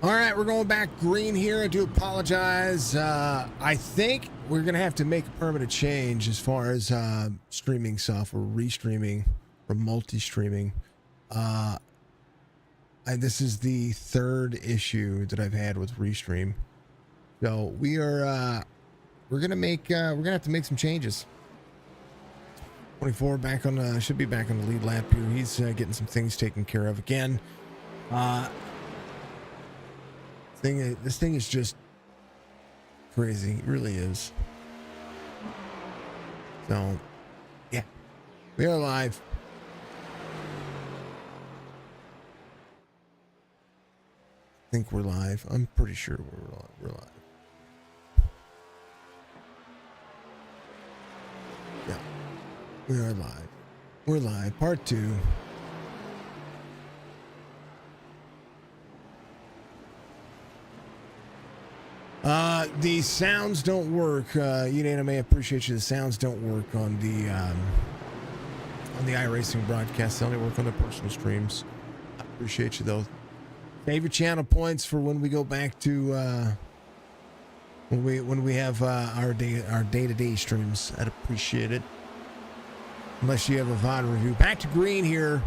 All right, we're going back green here. I do apologize. I think we're going to have to make a permanent change as far as streaming software, restreaming or multi-streaming. This is the third issue that I've had with Restream. So we're going to have to make some changes. 24 back on, should be back on the lead lap here. He's getting some things taken care of again. This thing is just crazy. It really is. So, yeah, we are live. I think we're live. I'm pretty sure we're live. Yeah, we are live. We're live. Part 2. The sounds don't work. Unanime, I appreciate you. The sounds don't work on the iRacing broadcast. They only work on the personal streams. I appreciate you though. Save your channel points for when we go back to when we have our day-to-day streams. I'd appreciate it. Unless you have a VOD review. Back to green here.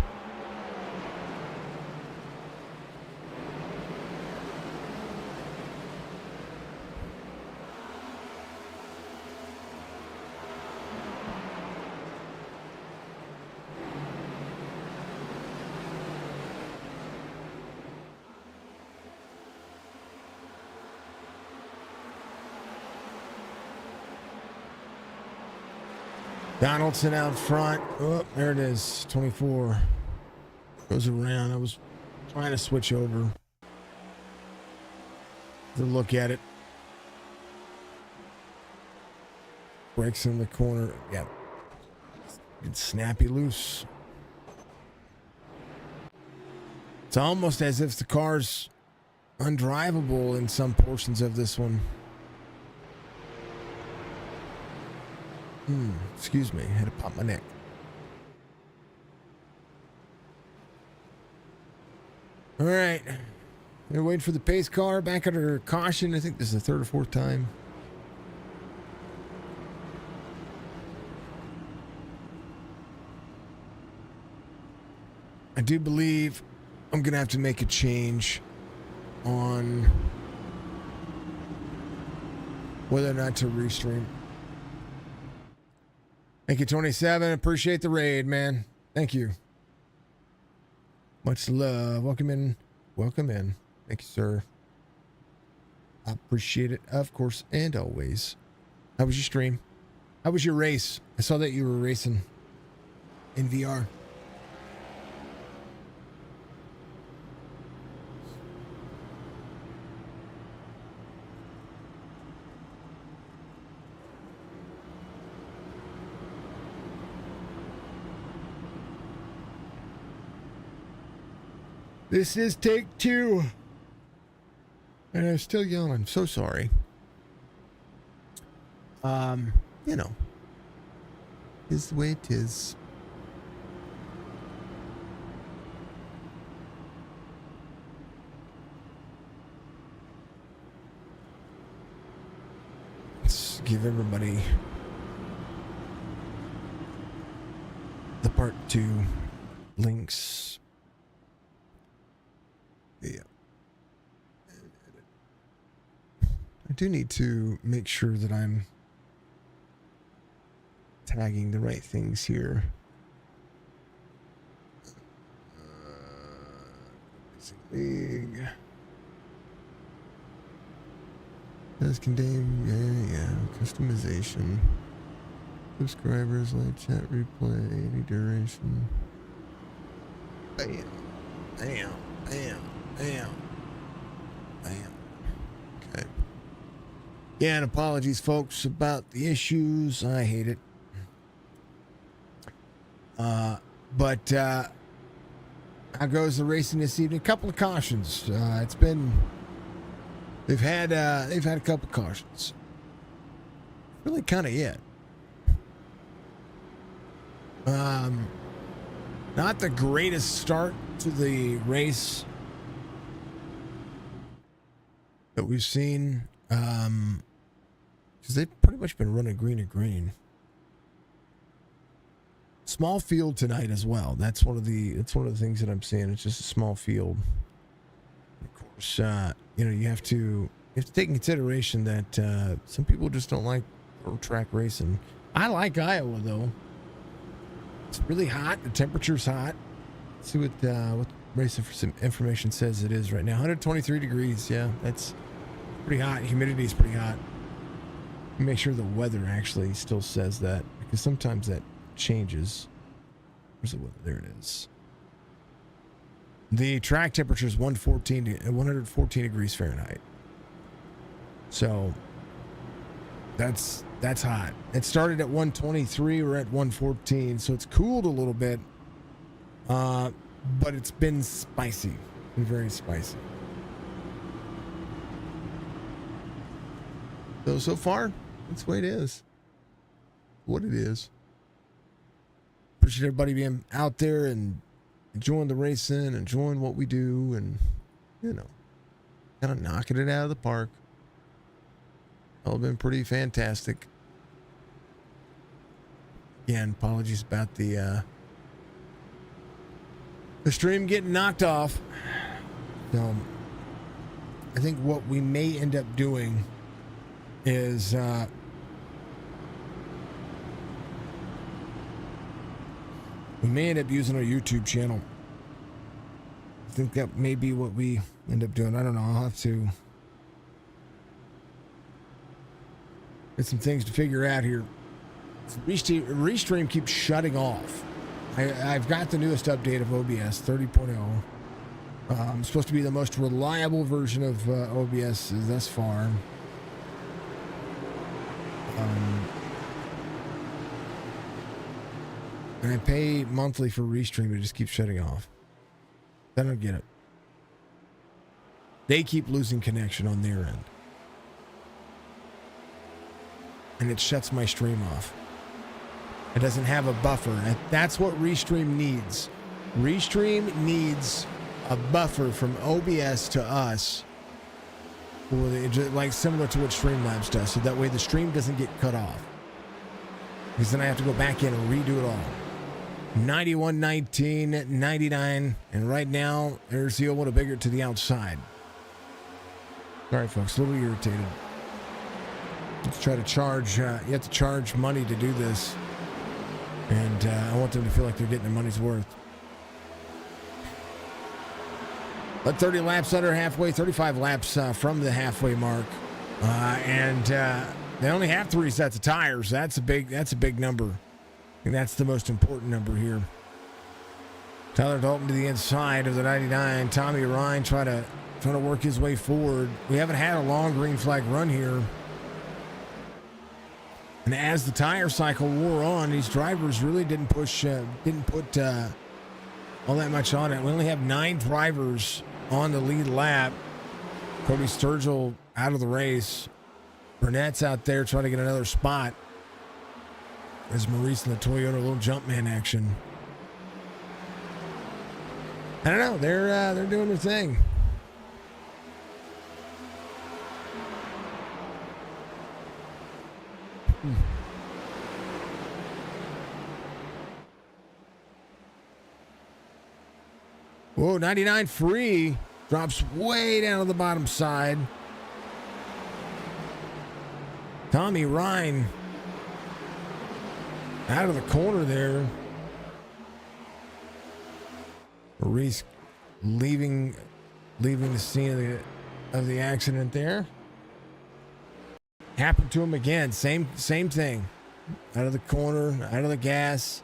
Donaldson out front. Oh, there it is. 24. Goes around. I was trying to switch over to look at it. Breaks in the corner. Yeah. It's snappy loose. It's almost as if the car's undrivable in some portions of this one. Excuse me, I had to pop my neck. All right, they're waiting for the pace car back under caution. I think this is the third or fourth time. I do believe I'm gonna have to make a change on whether or not to restream. Thank you, 27. Appreciate the raid, man. Thank you. Much love. Welcome in. Welcome in. Thank you, sir. I appreciate it, of course, and always. How was your stream? How was your race? I saw that you were racing in VR. This is take 2. And I'm still yelling. I'm so sorry. You know. Is the way it is. Let's give everybody the part 2 links. Yeah. I do need to make sure that I'm tagging the right things here. League. Does contain, yeah, customization. Subscribers, live chat, replay, any duration. Bam. Bam. Bam. Bam. Bam. Okay. Yeah, and apologies, folks, about the issues. I hate it. But how goes the racing this evening? A couple of cautions. They've had a couple of cautions. Really kind of it. Not the greatest start to the race. that we've seen. Because they've pretty much been running green and green. Small field tonight as well. That's one of the things that I'm seeing. It's just a small field. Of course, you have to take in consideration that some people just don't like track racing. I like Iowa though. It's really hot. The temperature's hot. Let's see what racing for some information says it is right now. 123 degrees. Yeah, that's pretty hot. Humidity is pretty hot. Make sure the weather actually still says that, because sometimes that changes. Where's the weather? There it is. The track temperature is 114 degrees Fahrenheit. So that's hot. It started at 123. We're at 114, so it's cooled a little bit. But it's been spicy, very spicy. So far, that's the way it is. What it is. Appreciate everybody being out there and enjoying the racing, enjoying what we do, and kind of knocking it out of the park. All been pretty fantastic. Again, apologies about the stream getting knocked off. I think what we may end up doing is we may end up using our YouTube channel. I think that may be what we end up doing. I don't know. I'll have to get some things to figure out here. Restream keeps shutting off. I've got the newest update of OBS 30.0. It's supposed to be the most reliable version of OBS thus far. And I pay monthly for Restream, it just keeps shutting off. I don't get it. They keep losing connection on their end. And it shuts my stream off. It doesn't have a buffer. And that's what Restream needs. Restream needs a buffer from OBS to us, like similar to what Streamlabs does, so that way the stream doesn't get cut off. Because then I have to go back in and redo it all. 91, 19, 99, and right now there's the old bigger to the outside. All right, folks, a little irritated. Let's try to charge. You have to charge money to do this. And I want them to feel like they're getting their money's worth. But 30 laps under halfway, 35 laps from the halfway mark. And they only have 3 sets of tires. That's a big number. And that's the most important number here. Tyler Dalton to the inside of the 99. Tommy Ryan trying to work his way forward. We haven't had a long green flag run here. And as the tire cycle wore on, these drivers really didn't put all that much on it. We only have 9 drivers on the lead lap. Cody Sturgill out of the race. Burnett's out there trying to get another spot. As Maurice in the Toyota, a little Jumpman action. I don't know. They're doing their thing. Whoa, 99 free. Drops way down to the bottom side. Tommy Ryan out of the corner there. Maurice leaving the scene of the accident there. Happened to him again. Same thing. Out of the corner, out of the gas.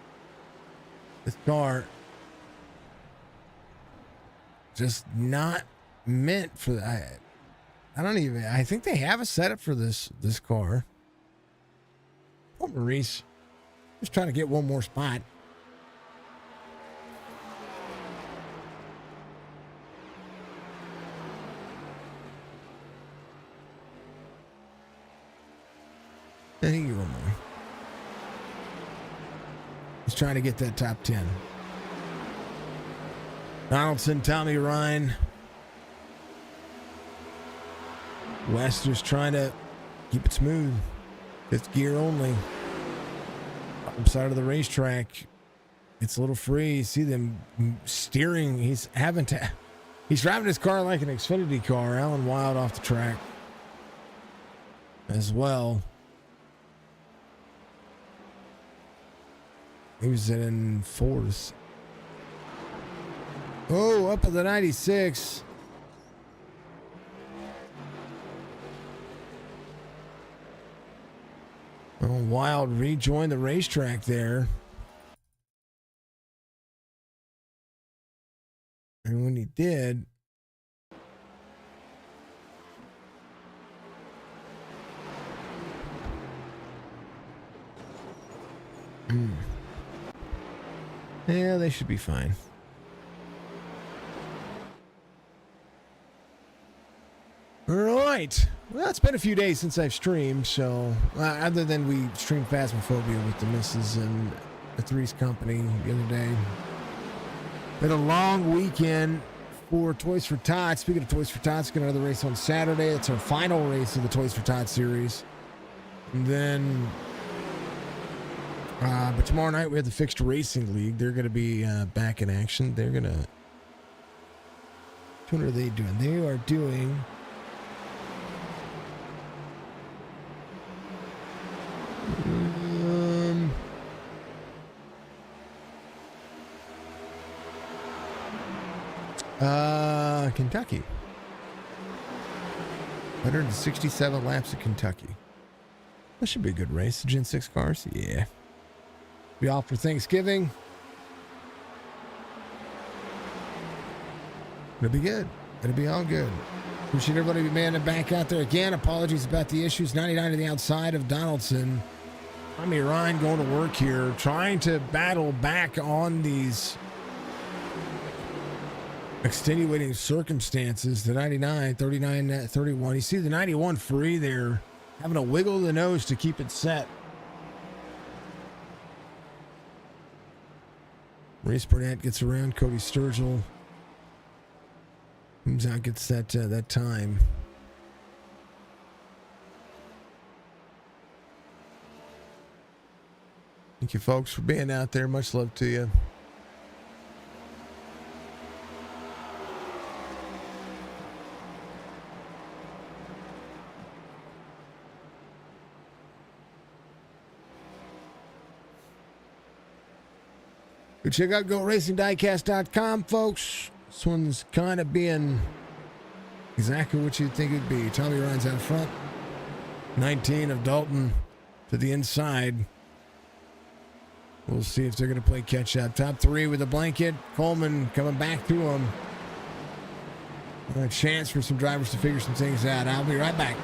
This car just not meant for that. I think they have a setup for this car. Oh, Maurice. Just trying to get one more spot. I think you one more. He's trying to get that top 10. Donaldson, Tommy Ryan. West just trying to keep it smooth. Fifth gear only. Bottom side of the racetrack. It's a little free. You see them steering. He's driving his car like an Xfinity car. Alan Wild off the track as well. He was in fourth. Oh, up at the 96. Oh, Wild rejoined the racetrack there. And when he did, yeah, they should be fine. All right. Well, it's been a few days since I've streamed, so other than we streamed Phasmophobia with the missus and the Three's Company the other day. Been a long weekend for Toys for Tots. Speaking of Toys for Tots, got another race on Saturday. It's our final race of the Toys for Tots series. And then, but tomorrow night we have the Fixed Racing League. They're going to be back in action. They're going to, what are they doing? They are doing Kentucky. 167 laps of Kentucky. That should be a good race. Gen 6 cars. Yeah. Be off for Thanksgiving. It'll be good. It'll be all good. Appreciate everybody being back out there again. Apologies about the issues. 99 to the outside of Donaldson. Tommy Ryan going to work here, trying to battle back on these extenuating circumstances. The 99, 39, 31. You see the 91 free there, having to wiggle the nose to keep it set. Maurice Burnett gets around. Cody Sturgill comes out, gets that time. Thank you, folks, for being out there. Much love to you. Go check out GoRacingDiecast.com, folks. This one's kind of being exactly what you'd think it'd be. Tommy Ryan's out front. 19 of Dalton to the inside. We'll see if they're going to play catch up. Top three with a blanket. Coleman coming back to him. A chance for some drivers to figure some things out. I'll be right back.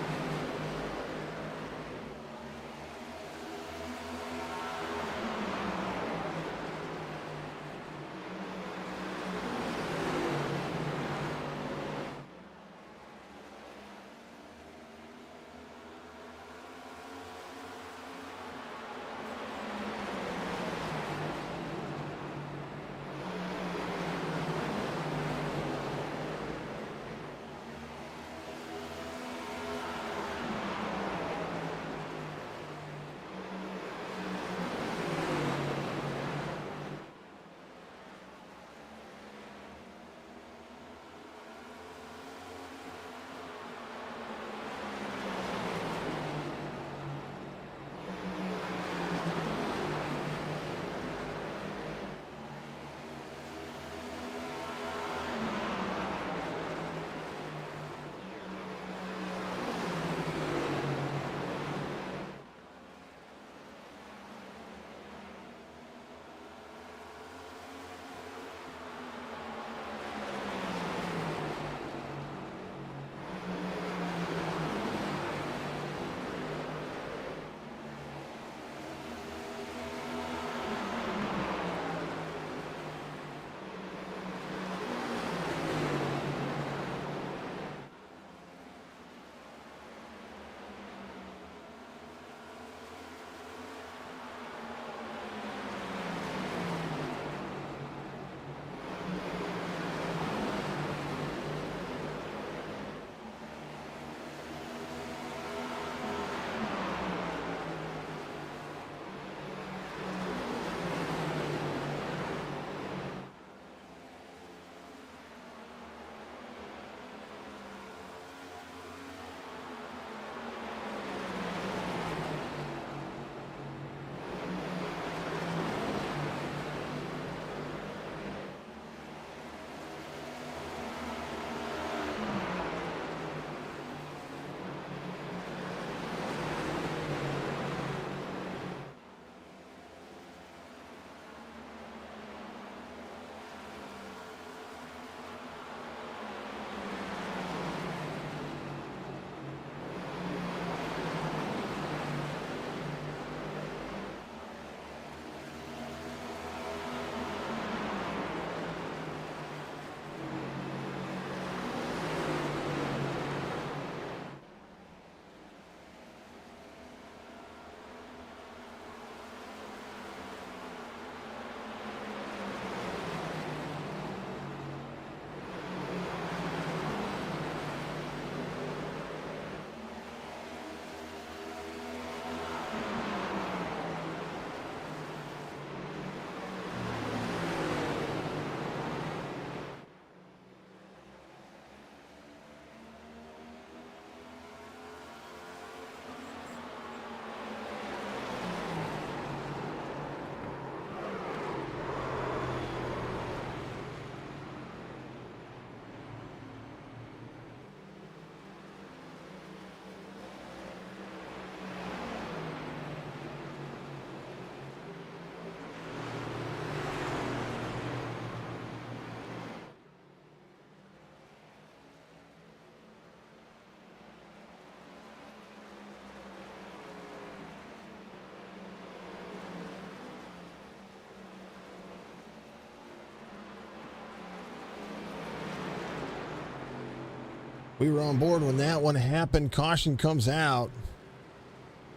We were on board when that one happened. Caution comes out.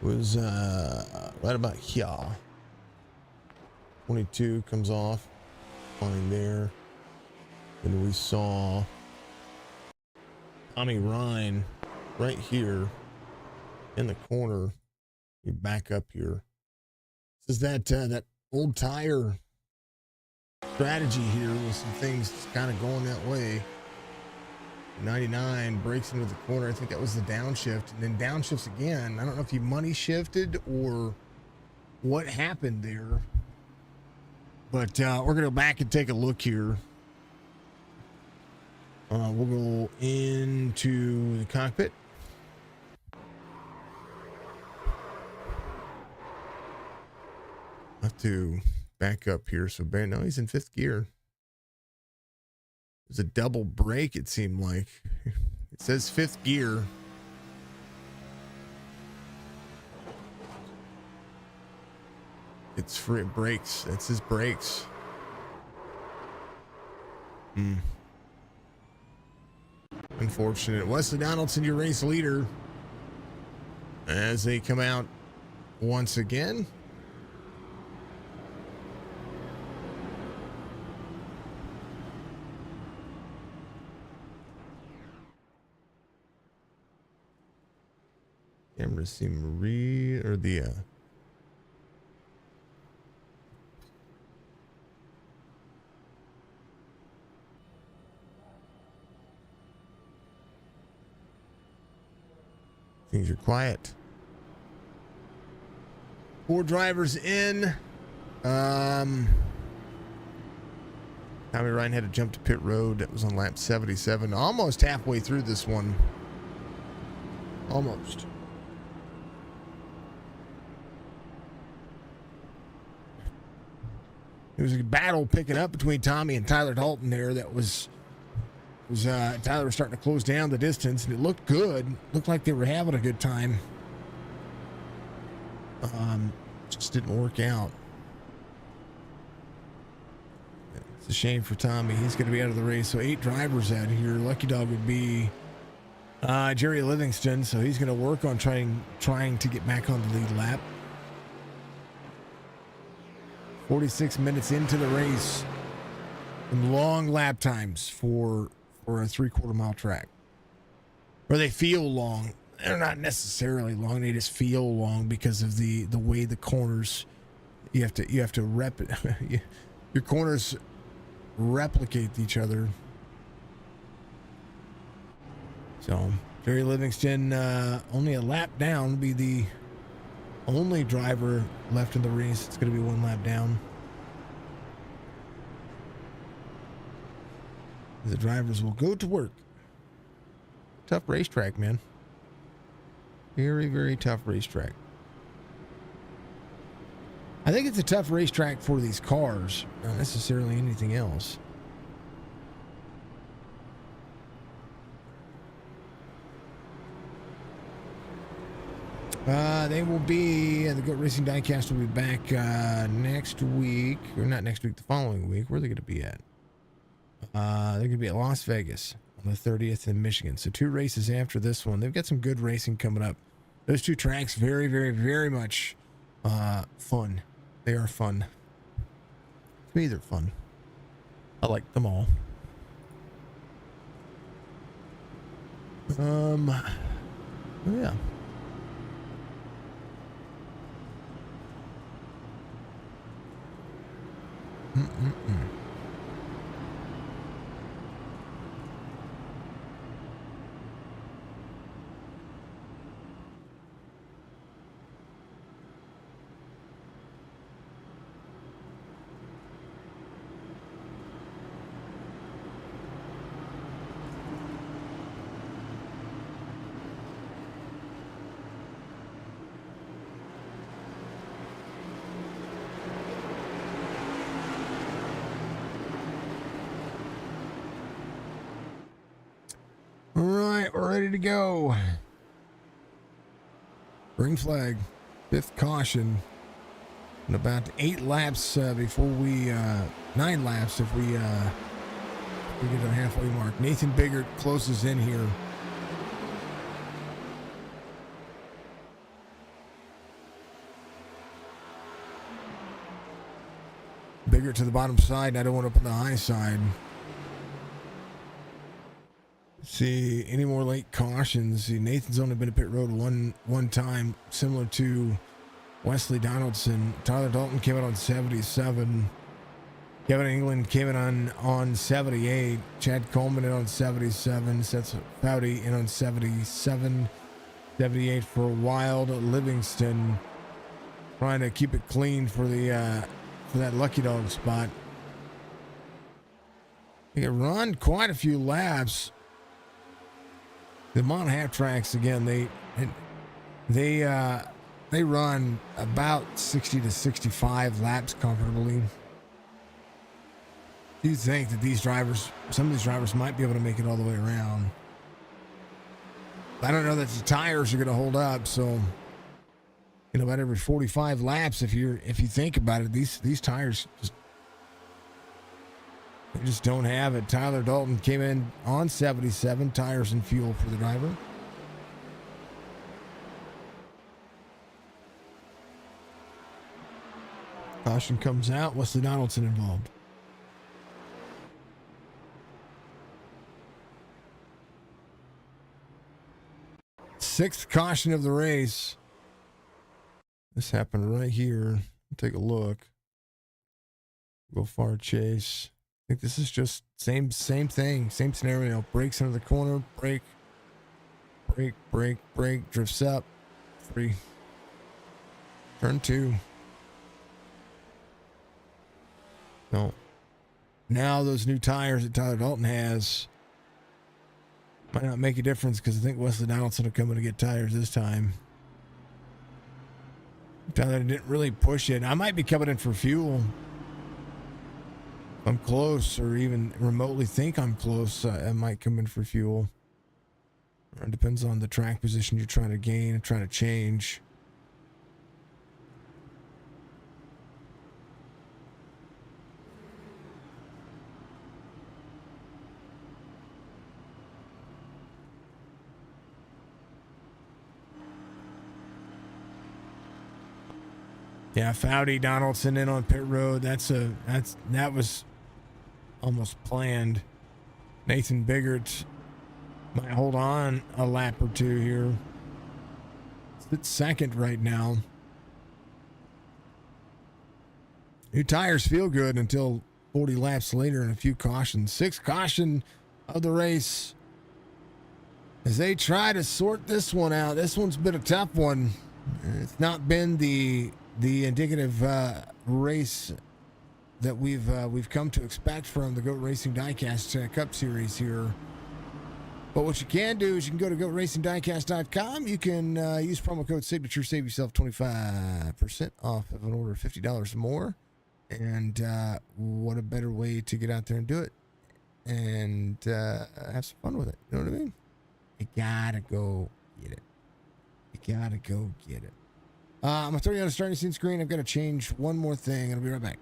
It was right about here. 22 comes off. Fine there. And we saw Tommy Ryan right here in the corner. You back up here. This is that old tire strategy here with some things kind of going that way. 99 breaks into the corner. I think that was the downshift, and then downshifts again. I don't know if he money shifted or what happened there, but we're gonna go back and take a look here. We'll go into the cockpit. Have to back up here. So no, he's in 5th gear. It was a double brake, it seemed like. It says 5th gear. It's for it brakes. That's his brakes. Unfortunate. Wesley Donaldson, your race leader, as they come out once again. Cameras seem or the things are quiet. 4 drivers in. Tommy Ryan had to jump to pit road. That was on lap 77. Almost halfway through this one. Almost. It was a battle picking up between Tommy and Tyler Dalton there. That was Tyler was starting to close down the distance, and it looked good. Looked like they were having a good time. Just didn't work out. It's a shame for Tommy. He's going to be out of the race. So 8 drivers out here. Lucky dog would be Jerry Livingston. So he's going to work on trying to get back on the lead lap. 46 minutes into the race, and long lap times for a 3/4 mile track. Or they feel long. They're not necessarily long. They just feel long because of the way the corners. You have to your corners replicate each other. So Jerry Livingston only a lap down, will be the only driver left in the race. It's going to be 1 lap down. The drivers will go to work. Tough racetrack, man. Very, very tough racetrack. I think it's a tough racetrack for these cars, not necessarily anything else. They will be, the GOAT Racing Diecast will be back next week, or not next week, the following week. Where are they going to be at? They're going to be at Las Vegas on the 30th in Michigan. So 2 races after this one. They've got some good racing coming up. Those 2 tracks, very, very, very much fun. They are fun. To me, they're fun. I like them all. Yeah. All right, we're ready to go. Green flag, 5th caution, and about 8 laps before we 9 laps if we get to the halfway mark. Nathan Biggert closes in here Bigger to the bottom side, and I don't want to open the high side. See, any more late cautions? See, Nathan's only been to pit road one time, similar to Wesley Donaldson. Tyler Dalton came out on 77. Kevin England came in on 78. Chad Coleman in on 77. Seth Foudy in on 77. 78 for Wild. Livingston trying to keep it clean for that Lucky Dog spot. He can run quite a few laps. The Mont Half tracks again. They run about 60 to 65 laps comfortably. You think that some of these drivers might be able to make it all the way around. I don't know that the tires are going to hold up. So, about every 45 laps, if you think about it, these tires just don't have it. Tyler Dalton came in on 77 tires and fuel for the driver. Caution comes out. Wesley Donaldson involved. Sixth caution of the race. This happened right here. Take a look. Go far chase. I think this is just same thing, same scenario. Brakes into the corner, brake, drifts up, 3. Turn 2. No. Now those new tires that Tyler Dalton has might not make a difference because I think Wesley Donaldson will come in to get tires this time. Tyler didn't really push it. I might be coming in for fuel. I'm close, or even remotely think I'm close. I might come in for fuel. It depends on the track position you're trying to gain and trying to change. Yeah, Foudy, Donaldson in on pit road. That was almost planned. Nathan Biggert might hold on a lap or two here. It's second right now. New tires feel good until 40 laps later and a few cautions. Sixth caution of the race as they try to sort this one out. This one's been a tough one. It's not been the indicative race that we've come to expect from the Goat Racing Diecast Cup Series here. But what you can do is you can go to goatracingdiecast.com. You can use promo code Signature, save yourself 25% off of an order of $50 or more. And what a better way to get out there and do it and have some fun with it. You know what I mean? You gotta go get it. I'm going to throw you on a starting scene screen. I've got to change one more thing, and I'll be right back.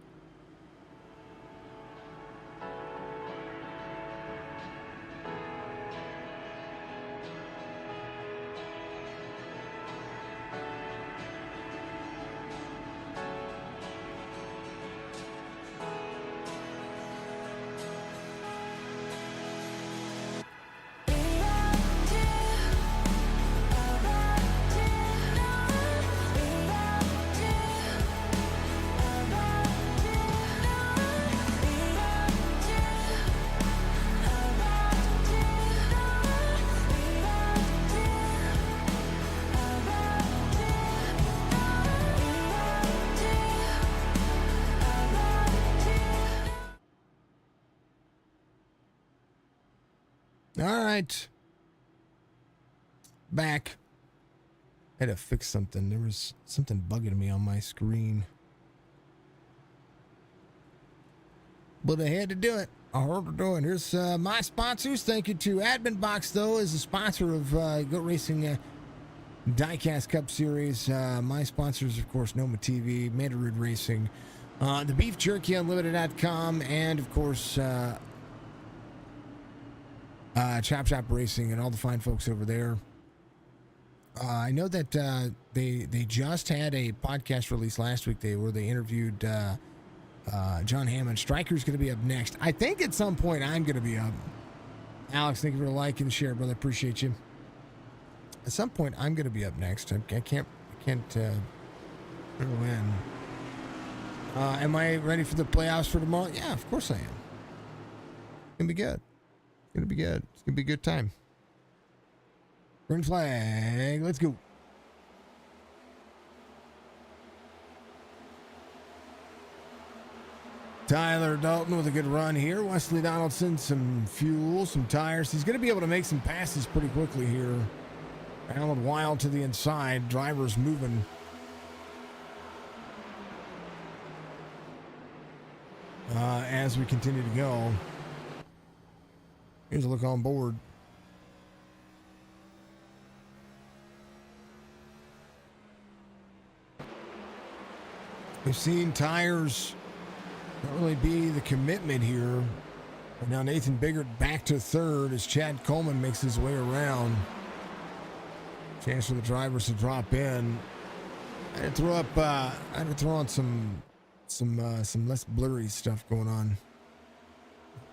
All right. Back. I had to fix something. There was something bugging me on my screen. But I had to do it. I heard to do it. Here's my sponsors. Thank you to Admin Box, though, is a sponsor of Goat Racing Diecast Cup Series. My sponsors, of course, Noma TV, Mandarin Racing, the Beef Jerky Unlimited.com, and, of course, Chop Shop Racing and all the fine folks over there. I know that they just had a podcast release last week where they interviewed John Hammond. Striker's going to be up next. I think at some point I'm going to be up. Alex, thank you for the like and share, brother. Appreciate you. At some point I'm going to be up next. I can't remember when. Am I ready for the playoffs for tomorrow? Yeah, of course I am. It's going to be good. It's going to be good. It's going to be a good time. Green flag. Let's go. Tyler Dalton with a good run here. Wesley Donaldson, some fuel, some tires. He's going to be able to make some passes pretty quickly here. Alan Wild to the inside. Drivers moving. As we continue to go. Here's a look on board. We've seen tires not really be the commitment here. But now Nathan Biggert back to third as Chad Coleman makes his way around. Chance for the drivers to drop in. I had to throw on some less blurry stuff going on.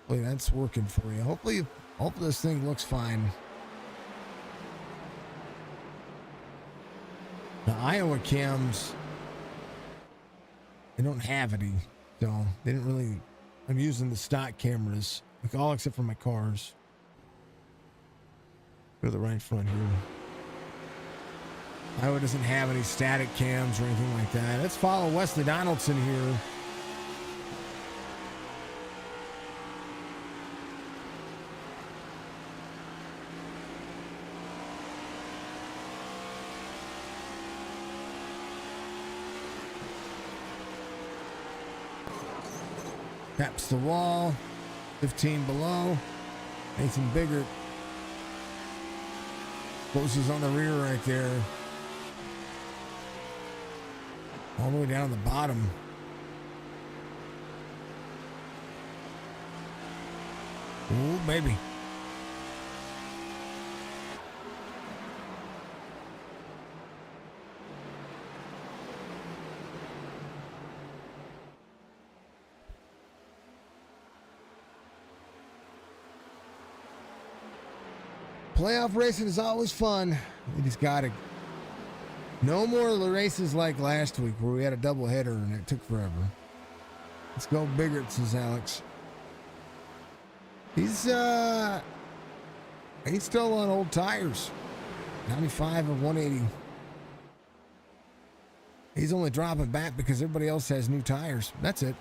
Hopefully that's working for you. Hopefully this thing looks fine. The Iowa cams, they don't have any, so they didn't really. I'm using the stock cameras, like all except for my cars. Go to the right front here. Iowa doesn't have any static cams or anything like that. Let's follow Wesley Donaldson here. Taps the wall. 15 below. Nathan Biggert closes on the rear right there. All the way down to the bottom. Ooh, baby. Playoff racing is always fun. You just got to. No more races like last week where we had a double header and it took forever. Let's go Biggert, says Alex. He's still on old tires. 95 of 180. He's only dropping back because everybody else has new tires. That's it.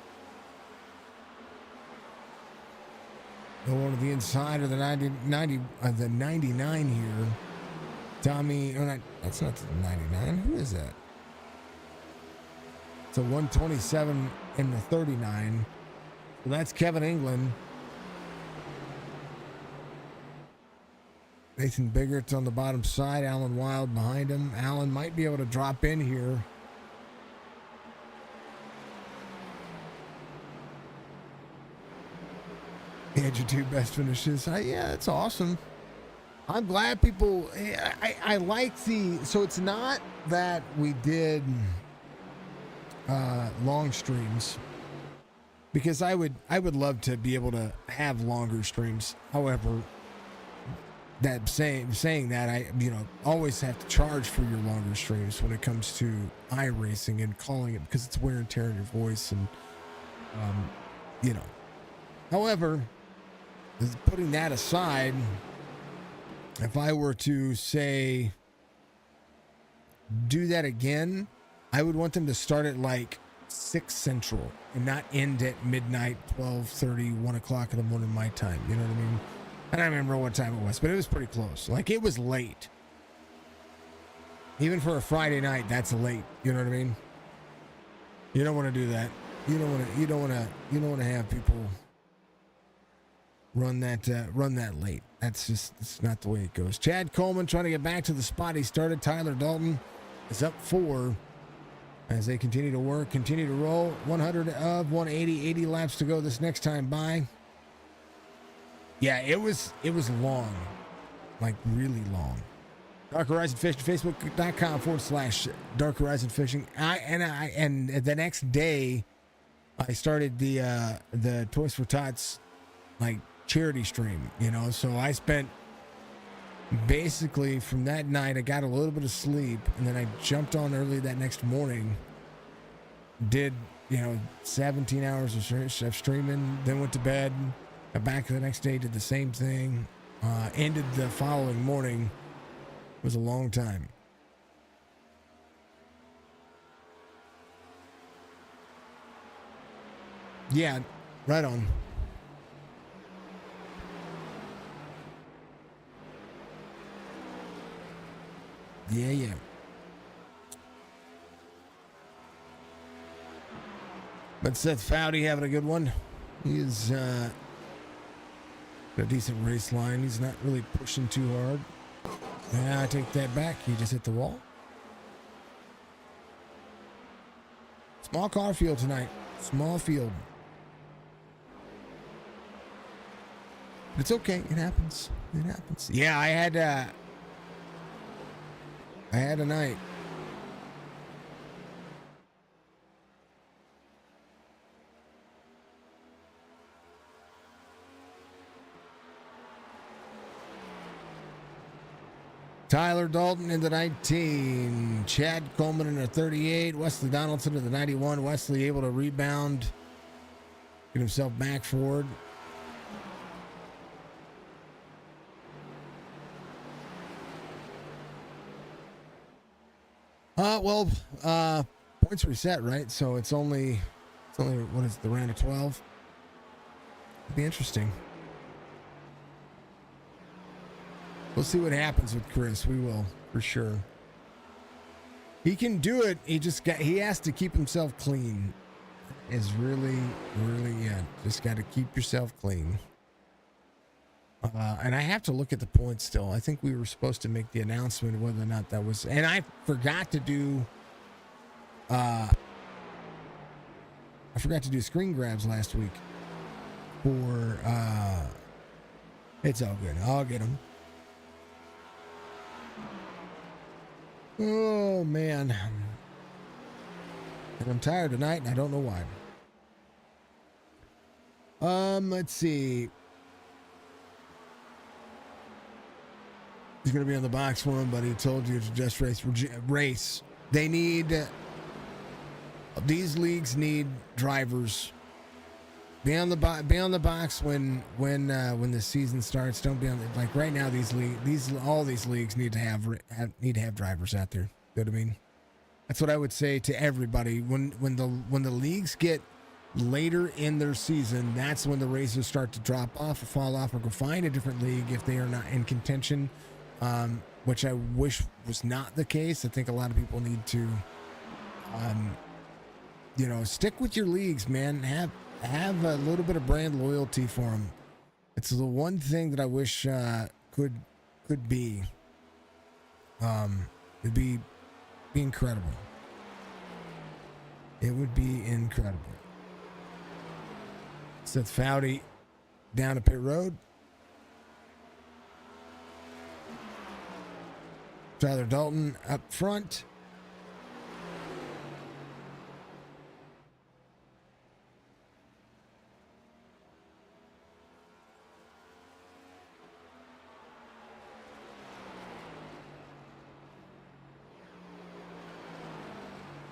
Going to the inside of the 99 here. Tommy, that's not the 99. Who is that? It's a 127 and the 39. So that's Kevin England. Nathan Biggert's on the bottom side. Alan Wild behind him. Alan might be able to drop in here. He had your two best finishes. Yeah, that's awesome. I'm glad people. I like so it's not that we did long streams, because I would love to be able to have longer streams. However, that saying that, I always have to charge for your longer streams when it comes to iRacing and calling it, because it's wear and tear in your voice and However, putting that aside, if I were to say do that again, I would want them to start at like 6 Central and not end at midnight, 12:30, 1 o'clock in the morning my time. You know what I mean? I don't remember what time it was, but it was pretty close. Like, it was late. Even for a Friday night, that's late. You know what I mean? You don't want to do that. You don't want to have people run that late. It's not the way it goes. Chad Coleman trying to get back to the spot he started. Tyler Dalton is up 4 as they continue to work, continue to roll. 100 of 180, 80 laps to go this next time by. Yeah, it was long, like really long. Dark Horizon Fishing, Facebook.com/Dark Horizon Fishing. And the next day, I started the Toys for Tots like charity stream, you know. So I spent basically from that night, I got a little bit of sleep, and then I jumped on early that next morning, did 17 hours of streaming, then went to bed, got back the next day, did the same thing, ended the following morning. It was a long time. Yeah, right on. Yeah. But Seth Foudy having a good one. He's got a decent race line. He's not really pushing too hard. Yeah, I take that back. He just hit the wall. Small car field tonight. Small field. But it's okay. It happens. It happens. Yeah, I had a night. Tyler Dalton in the 19. Chad Coleman in the 38. Wesley Donaldson in the 91. Wesley able to rebound. Get himself back forward. Points reset, right? So it's only what is the round of 12? It'll be interesting. We'll see what happens with Chris. We will, for sure. He can do it. He has to keep himself clean. Is really, just got to keep yourself clean. And I have to look at the points still. I think we were supposed to make the announcement of whether or not that was, and I forgot to do screen grabs last week for it's all good. I'll get them. Oh man. And I'm tired tonight and I don't know why. Let's see. He's going to be on the box for him, but he told you to just race. They need, these leagues need drivers. Be on the box when the season starts. Don't be on like right now. All these leagues need to have drivers out there. You know what I mean? That's what I would say to everybody. When the leagues get later in their season, that's when the races start to drop off or fall off, or go find a different league if they are not in contention. Which I wish was not the case. I think a lot of people need to, stick with your leagues, man. Have a little bit of brand loyalty for them. It's the one thing that I wish could be. It'd be incredible. It would be incredible. Seth Foudy down to pit road. Tyler Dalton up front.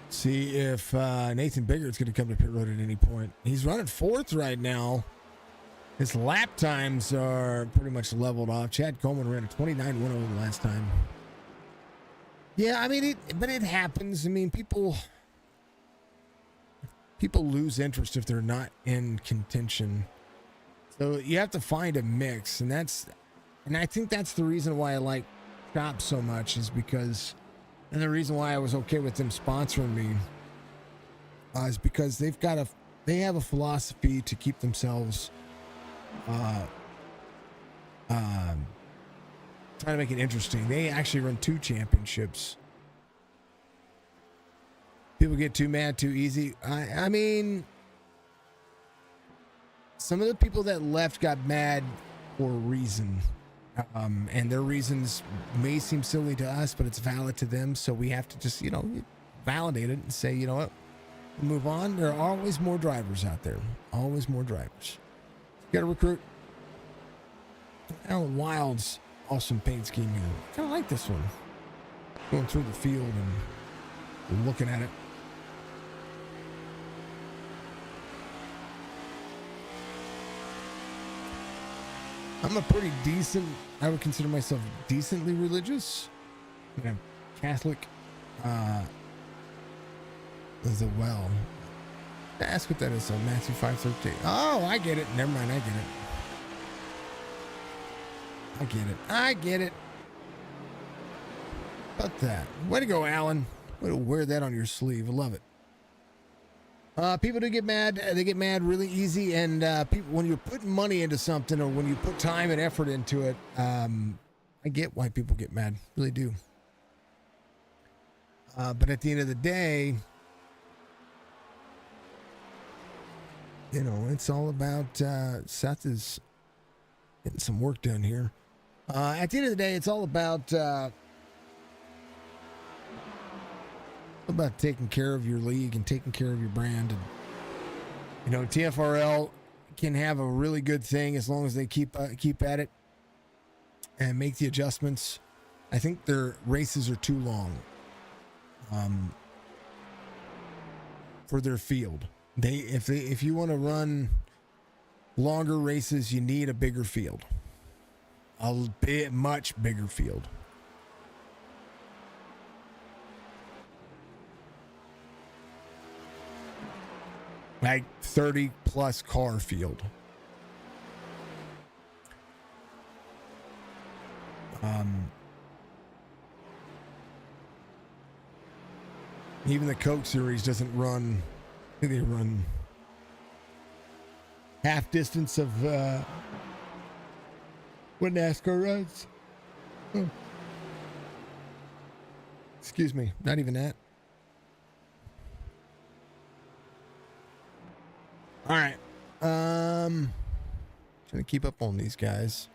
See if Nathan Biggert's going to come to pit road at any point. He's running fourth right now. His lap times are pretty much leveled off. Chad Coleman ran a 29.10 the last time. Yeah, I mean, it happens. I mean, people lose interest if they're not in contention. So you have to find a mix, and I think that's the reason why I like Chop so much, is because, and the reason why I was okay with them sponsoring me is because they have a philosophy to keep themselves trying to make it interesting. They actually run 2 championships. People get too mad too easy. I mean, some of the people that left got mad for a reason. And their reasons may seem silly to us, but it's valid to them. So we have to just, validate it and say, you know what? Move on. There are always more drivers out there. Always more drivers. Got to recruit. Alan Wild's awesome paint scheme here. I kind of like this one. Going through the field and looking at it. I'm a pretty decent, I would consider myself decently religious. I'm Catholic as well. Ask what that is. So Matthew 5:13. Oh, I get it. Never mind. I get it. About that. Way to go, Alan. Way to wear that on your sleeve. I love it. People do get mad. They get mad really easy. And people, when you're putting money into something or when you put time and effort into it, I get why people get mad. Really do. But at the end of the day, you know, it's all about Seth is getting some work done here. At the end of the day, it's all about taking care of your league and taking care of your brand. And, you know, TFRL can have a really good thing as long as they keep at it and make the adjustments. I think their races are too long for their field. If you want to run longer races, you need a bigger field, much bigger field. Like 30 plus car field. Even the Coke Series doesn't run. They run half distance of what NASCAR runs. Oh. Excuse me, not even that. All right. Trying to keep up on these guys.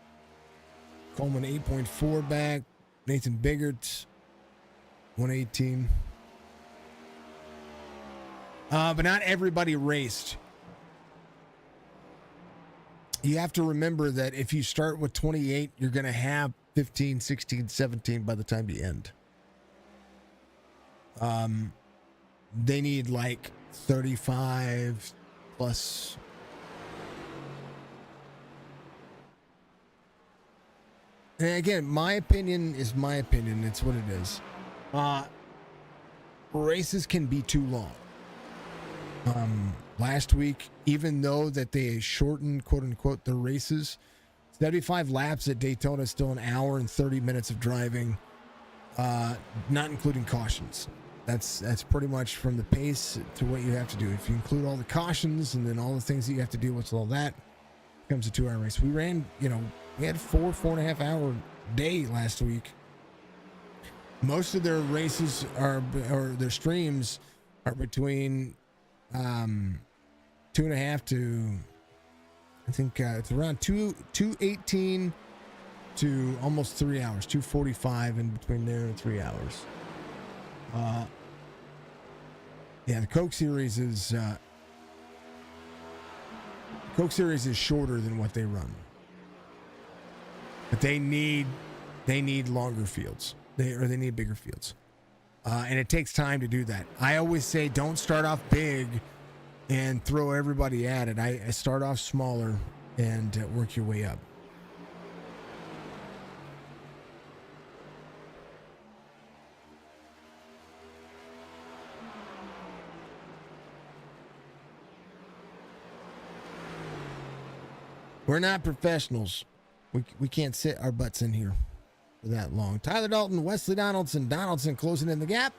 Coleman 8.4 back. Nathan Biggert 118. But not everybody raced. You have to remember that if you start with 28, you're going to have 15, 16, 17 by the time you end. They need like 35 plus. And again, my opinion is my opinion. It's what it is. Races can be too long. Last week, even though that they shortened, quote unquote, the races, 75 laps at Daytona is still an hour and 30 minutes of driving, not including cautions. That's pretty much from the pace to what you have to do. If you include all the cautions and then all the things that you have to deal with all that, it becomes a 2-hour race. We ran, we had 4.5 hour day last week. Most of their races or their streams are between 2.5 to, I think it's around 2:18 to almost 3 hours, 2:45 in between there and 3 hours. Yeah, the Coke Series is shorter than what they run, but they need longer fields. They need bigger fields, and it takes time to do that. I always say don't start off big and throw everybody at it. I start off smaller and work your way up. We're not professionals. We can't sit our butts in here for that long. Tyler Dalton, Wesley Donaldson closing in the gap.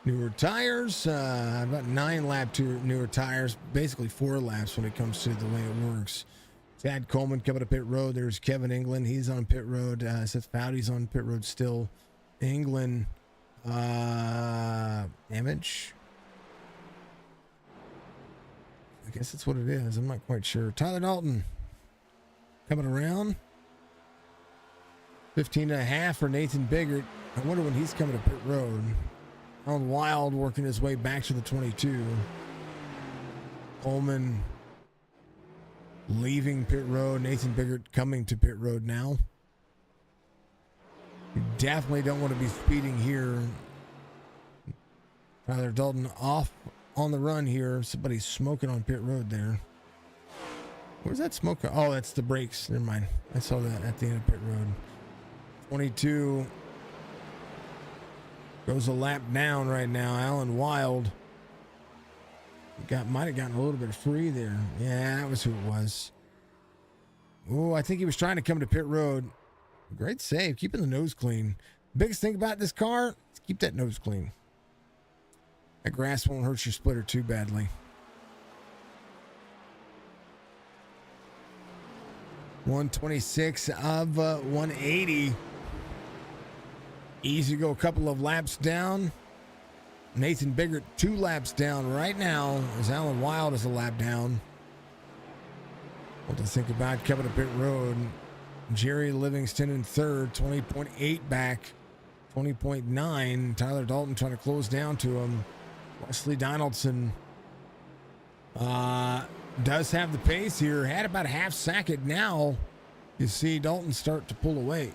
Newer tires, about 9 lap to newer tires, basically 4 laps when it comes to the way it works. Chad Coleman coming to pit road. There's Kevin England. He's on pit road. Seth Fowdy's on pit road still. England, damage. I guess that's what it is. I'm not quite sure. Tyler Dalton coming around. 15.5 for Nathan Biggert. I wonder when he's coming to pit road. On Wild working his way back to the 22. Coleman leaving pit road. Nathan Biggert coming to pit road now. You definitely don't want to be speeding here. Tyler Dalton off on the run here. Somebody's smoking on pit road there. Where's that smoke? Oh, that's the brakes. Never mind. I saw that at the end of pit road. 22 goes a lap down right now. Alan Wild might have gotten a little bit free there. Yeah, that was who it was. Oh, I think he was trying to come to pit road. Great save, keeping the nose clean. Biggest thing about this car is keep that nose clean. That grass won't hurt your splitter too badly. 126 of 180. Easy to go a couple of laps down. Nathan Biggert 2 laps down right now as Alan Wild is a lap down. What to think about coming to pit road. Jerry Livingston in third, 20.8 back, 20.9. Tyler Dalton trying to close down to him. Wesley Donaldson does have the pace here. Had about a half second. Now you see Dalton start to pull away.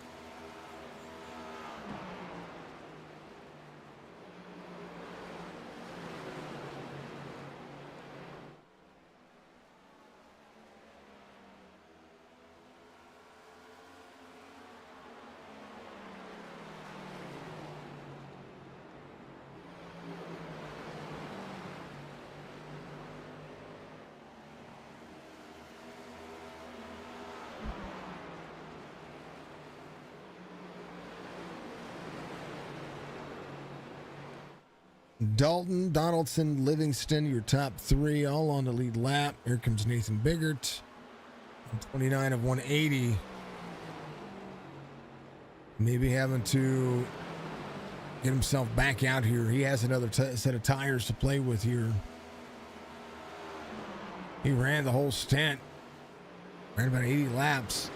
Dalton, Donaldson, Livingston, your top 3, all on the lead lap. Here comes Nathan Biggert, 29 of 180. Maybe having to get himself back out here. He has another set of tires to play with here. He ran the whole stint, ran about 80 laps.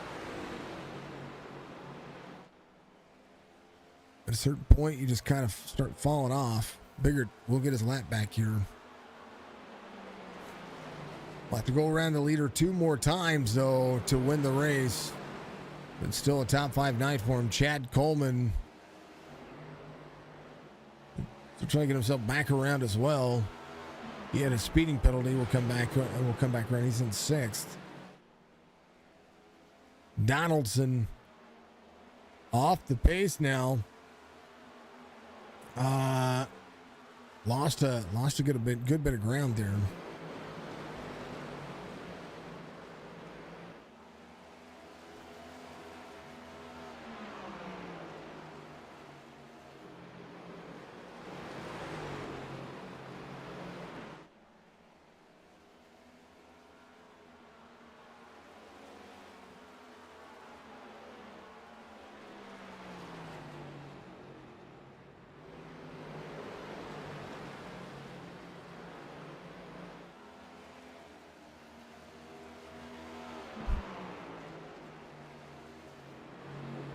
At a certain point, you just kind of start falling off. Biggert will get his lap back here. We'll have to go around the leader 2 more times, though, to win the race. But still a top 5 night for him. Chad Coleman. He's trying to get himself back around as well. He had a speeding penalty. We'll come back around. He's in 6th. Donaldson off the pace now. Lost a good bit of ground there.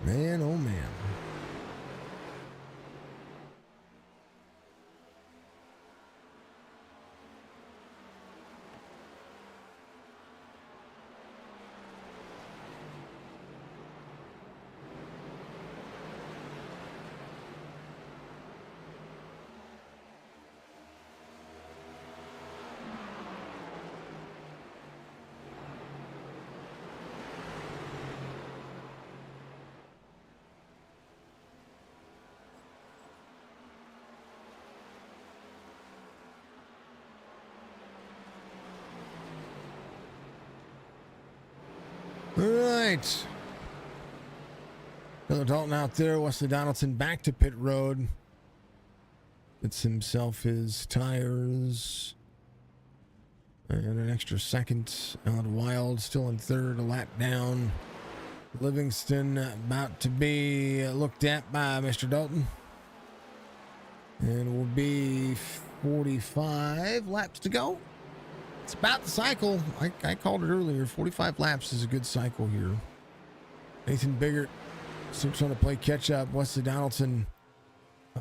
Man, oh man. All right. Tyler Dalton out there. Wesley Donaldson back to pit road. Gets himself his tires. And an extra second. Alan Wild still in third, a lap down. Livingston about to be looked at by Mr. Dalton. And will be 45 laps to go. It's about the cycle. I called it earlier. 45 laps is a good cycle here. Nathan Biggert still trying to play catch up. Wesley Donaldson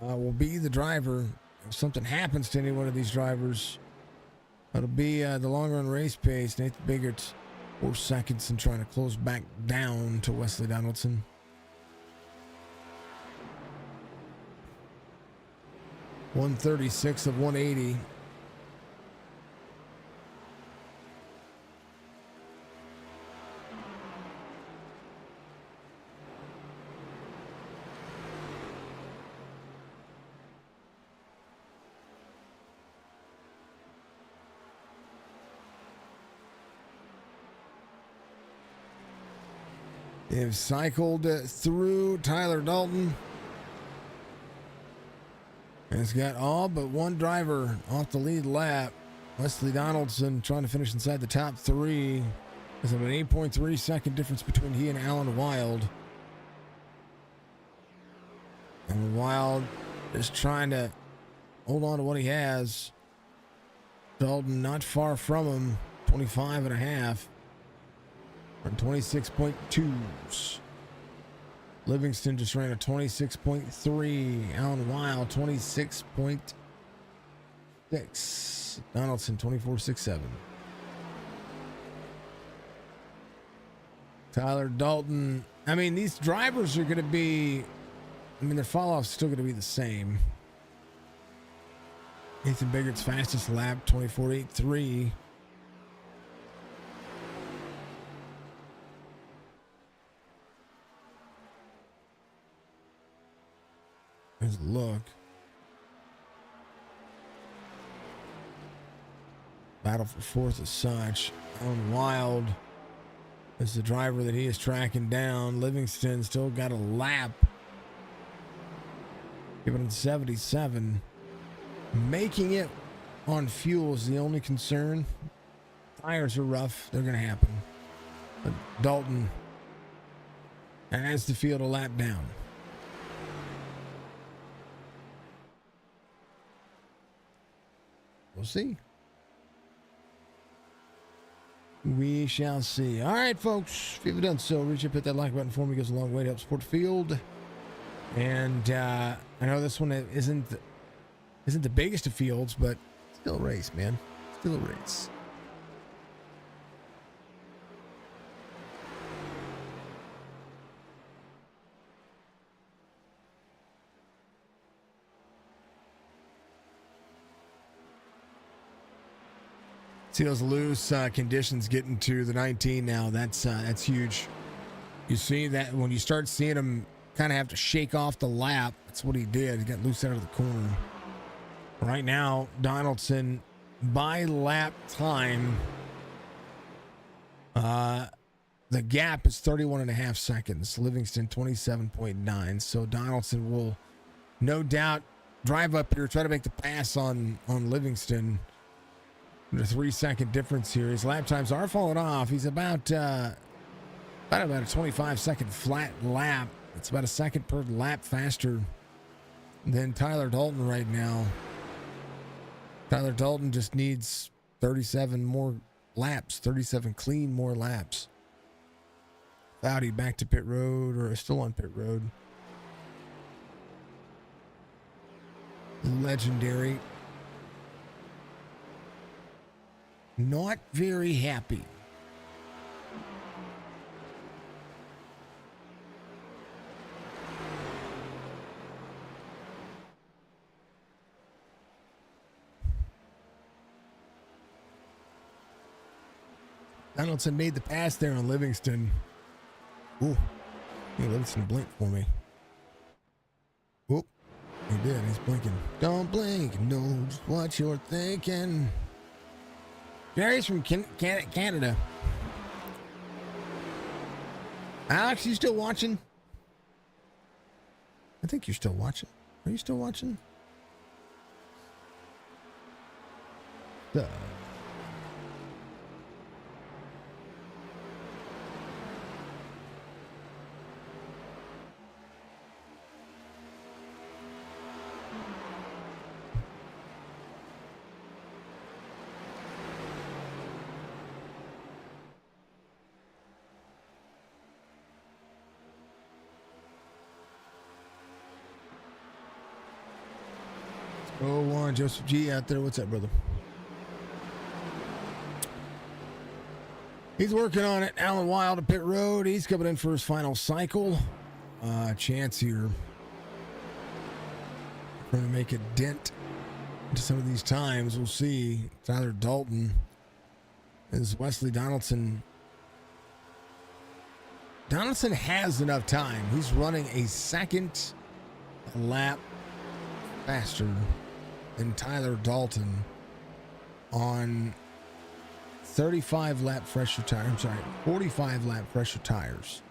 will be the driver. If something happens to any one of these drivers, It'll be the long run race pace. Nathan Biggart's 4 seconds and trying to close back down to Wesley Donaldson. .136 of 180. They've cycled through Tyler Dalton. And it's got all but one driver off the lead lap. Wesley Donaldson trying to finish inside the top three. There's an 8.3 second difference between he and Alan Wild. And Wild is trying to hold on to what he has. Dalton not far from him, 25 and a half. And 26.2s. Livingston just ran a 26.3. Alan Wild 26.6. Donaldson 24.67. Tyler Dalton. I mean, these drivers are going to be. I mean, their fall off's still going to be the same. Nathan Biggart's fastest lap 24.83. Here's a look. Battle for fourth as such. Alan Wild is the driver that he is tracking down. Livingston still got a lap. Giving him 77. Making it on fuel is the only concern. Tires are rough. They're going to happen. But Dalton has the field a lap down. We'll see. We shall see. All right, folks. If you haven't done so, reach up, hit that like button for me. It goes a long way to help support the field. And I know this one isn't the biggest of fields, but still a race, man. Still a race. See those loose conditions getting to the 19 now. That's huge. You see that when you start seeing him kind of have to shake off the lap. That's what he did. He got loose out of the corner. Right now, Donaldson by lap time. The gap is 31.5 seconds. Livingston 27.9. So Donaldson will no doubt drive up here, try to make the pass on Livingston. A 3 second difference here. His lap times are falling off. He's about a 25 second flat lap. It's about a second per lap faster than Tyler Dalton right now. Tyler Dalton just needs 37 more laps, 37 clean more laps. Audi back to pit road, or still on pit road. Legendary. Not very happy. Donaldson made the pass there on Livingston. Ooh, Livingston blinked for me. Whoop, he did. He's blinking. Don't blink, knows what you're thinking. Gary's from Canada. Alex, you still watching? I think you're still watching. Are you still watching? Oh, one Joseph G out there. What's up, brother? He's working on it. Alan Wild at pit road. He's coming in for his final cycle. Chance here. Trying to make a dent into some of these times. We'll see. Tyler Dalton is Wesley Donaldson. Donaldson has enough time. He's running a second lap faster than Tyler Dalton on 45 lap fresher tires. I'm sorry, 45 lap fresher tires.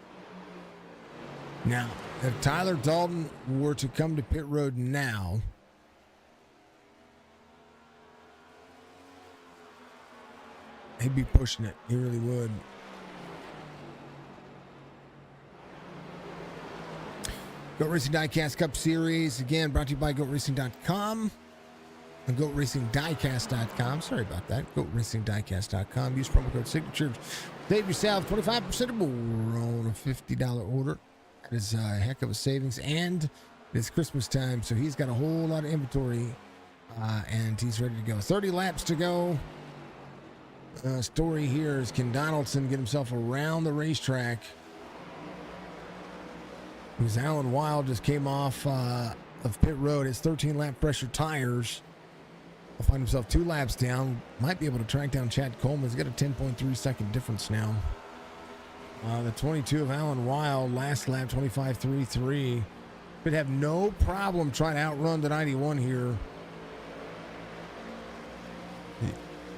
Now, if Tyler Dalton were to come to pit road now, he'd be pushing it. He really would. Goat Racing Diecast Cup Series, again, brought to you by GoatRacing.com and GoatRacingDiecast.com. Sorry about that. GoatRacingDiecast.com. Use promo code Signature. Save yourself 25% or more on a $50 order. That is a heck of a savings. And it's Christmas time, so he's got a whole lot of inventory, and he's ready to go. 30 laps to go. Story here is, can Donaldson get himself around the racetrack? Because Alan Wild just came off of pit road. His 13-lap pressure tires. Will find himself 2 laps down. Might be able to track down Chad Coleman. He's got a 10.3 second difference now. The 22 of Alan Wild, last lap, 25.33. Could have no problem trying to outrun the 91 here.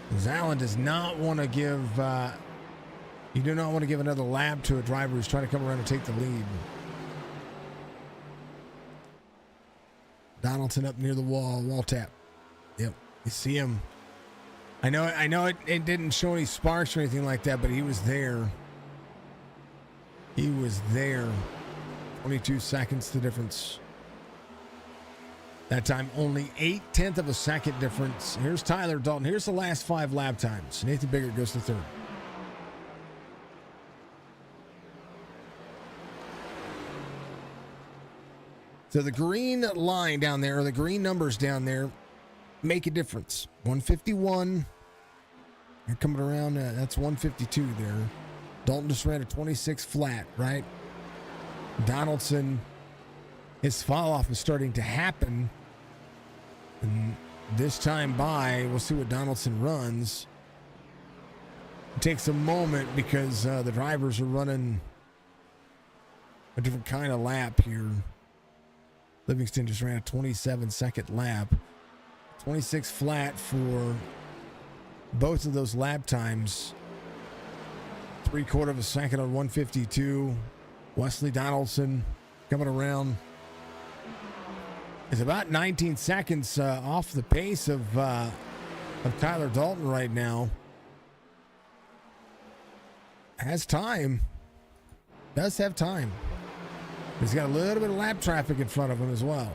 Because Alan does not want to give... you do not want to give another lap to a driver who's trying to come around and take the lead. Donaldson up near the wall tap. Yep, you see him. I know it didn't show any sparks or anything like that, but he was there. He was there. 22 seconds the difference. That time only 0.8 of a second difference. Here's Tyler Dalton. Here's the last 5 lap times. Nathan Biggert goes to third. So the green line down there, or the green numbers down there, make a difference. 151. You're coming around, that's 152 there. Dalton just ran a 26 flat, right? Donaldson, his fall off is starting to happen. And this time by, we'll see what Donaldson runs. It takes a moment because the drivers are running a different kind of lap here. Livingston just ran a 27-second lap. 26 flat for both of those lap times. 3/4 of a second on 152. Wesley Donaldson coming around is about 19 seconds off the pace of Tyler Dalton right now. Has time. Does have time. He's got a little bit of lap traffic in front of him as well.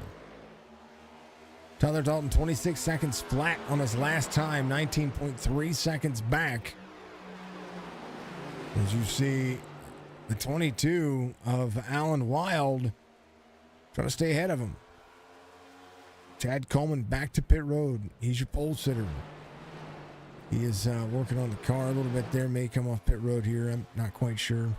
Tyler Dalton, 26 seconds flat on his last time, 19.3 seconds back. As you see, the 22 of Alan Wild trying to stay ahead of him. Chad Coleman back to pit road. He's your pole sitter. He is working on the car a little bit there. May come off pit road here. I'm not quite sure.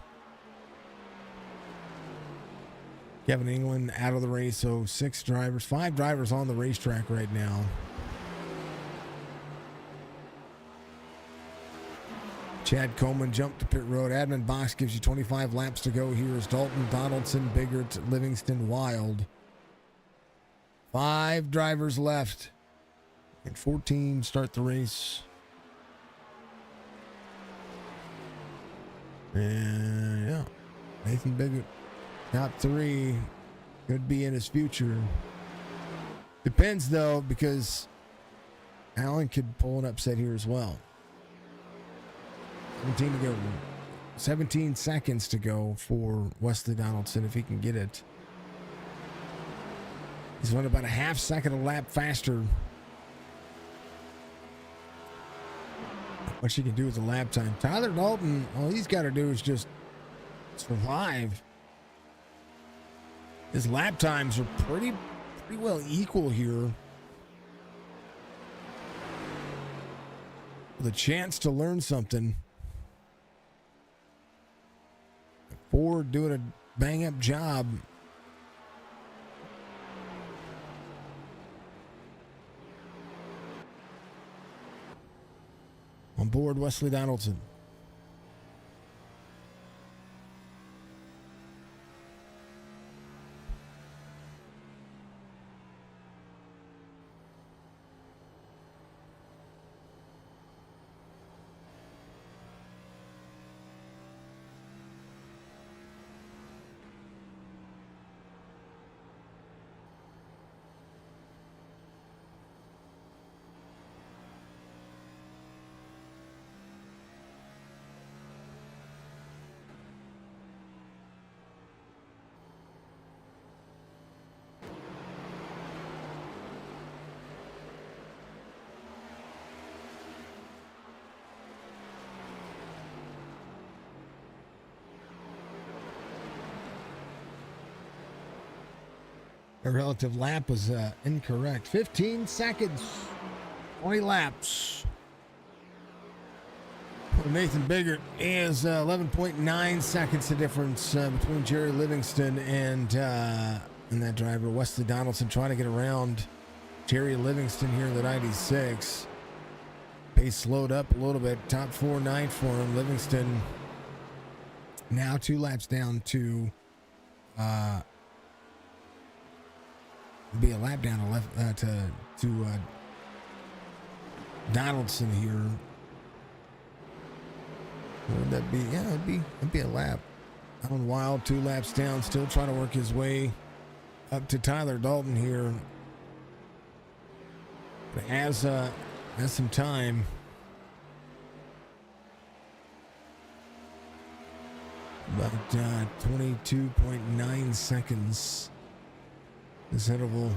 Kevin England out of the race, so 5 drivers on the racetrack right now. Chad Coleman jumped to pit road. Admin box gives you 25 laps to go here as Dalton, Donaldson, Biggert, Livingston, Wild. 5 drivers left. And 14 start the race. And yeah, Nathan Biggert. Top 3 could be in his future. Depends, though, because Allen could pull an upset here as well. 17 to go. 17 seconds to go for Wesley Donaldson if he can get it. He's running about a half second a lap faster. What she can do with the lap time. Tyler Dalton, all he's got to do is just survive. His lap times are pretty well equal here. With a chance to learn something. Ford doing a bang-up job. On board Wesley Donaldson. The relative lap was incorrect. 15 seconds. 20 laps. Nathan Biggert is 11.9 seconds the difference between Jerry Livingston and that driver. Wesley Donaldson trying to get around Jerry Livingston here in the 96. Pace slowed up a little bit. Top 4.9 for him. Livingston now 2 laps down to be a lap down to Donaldson here. What would that be? Yeah, it'd be a lap. Alan Wild 2 laps down, still trying to work his way up to Tyler Dalton here. But has some time. About 22.9 seconds. This interval.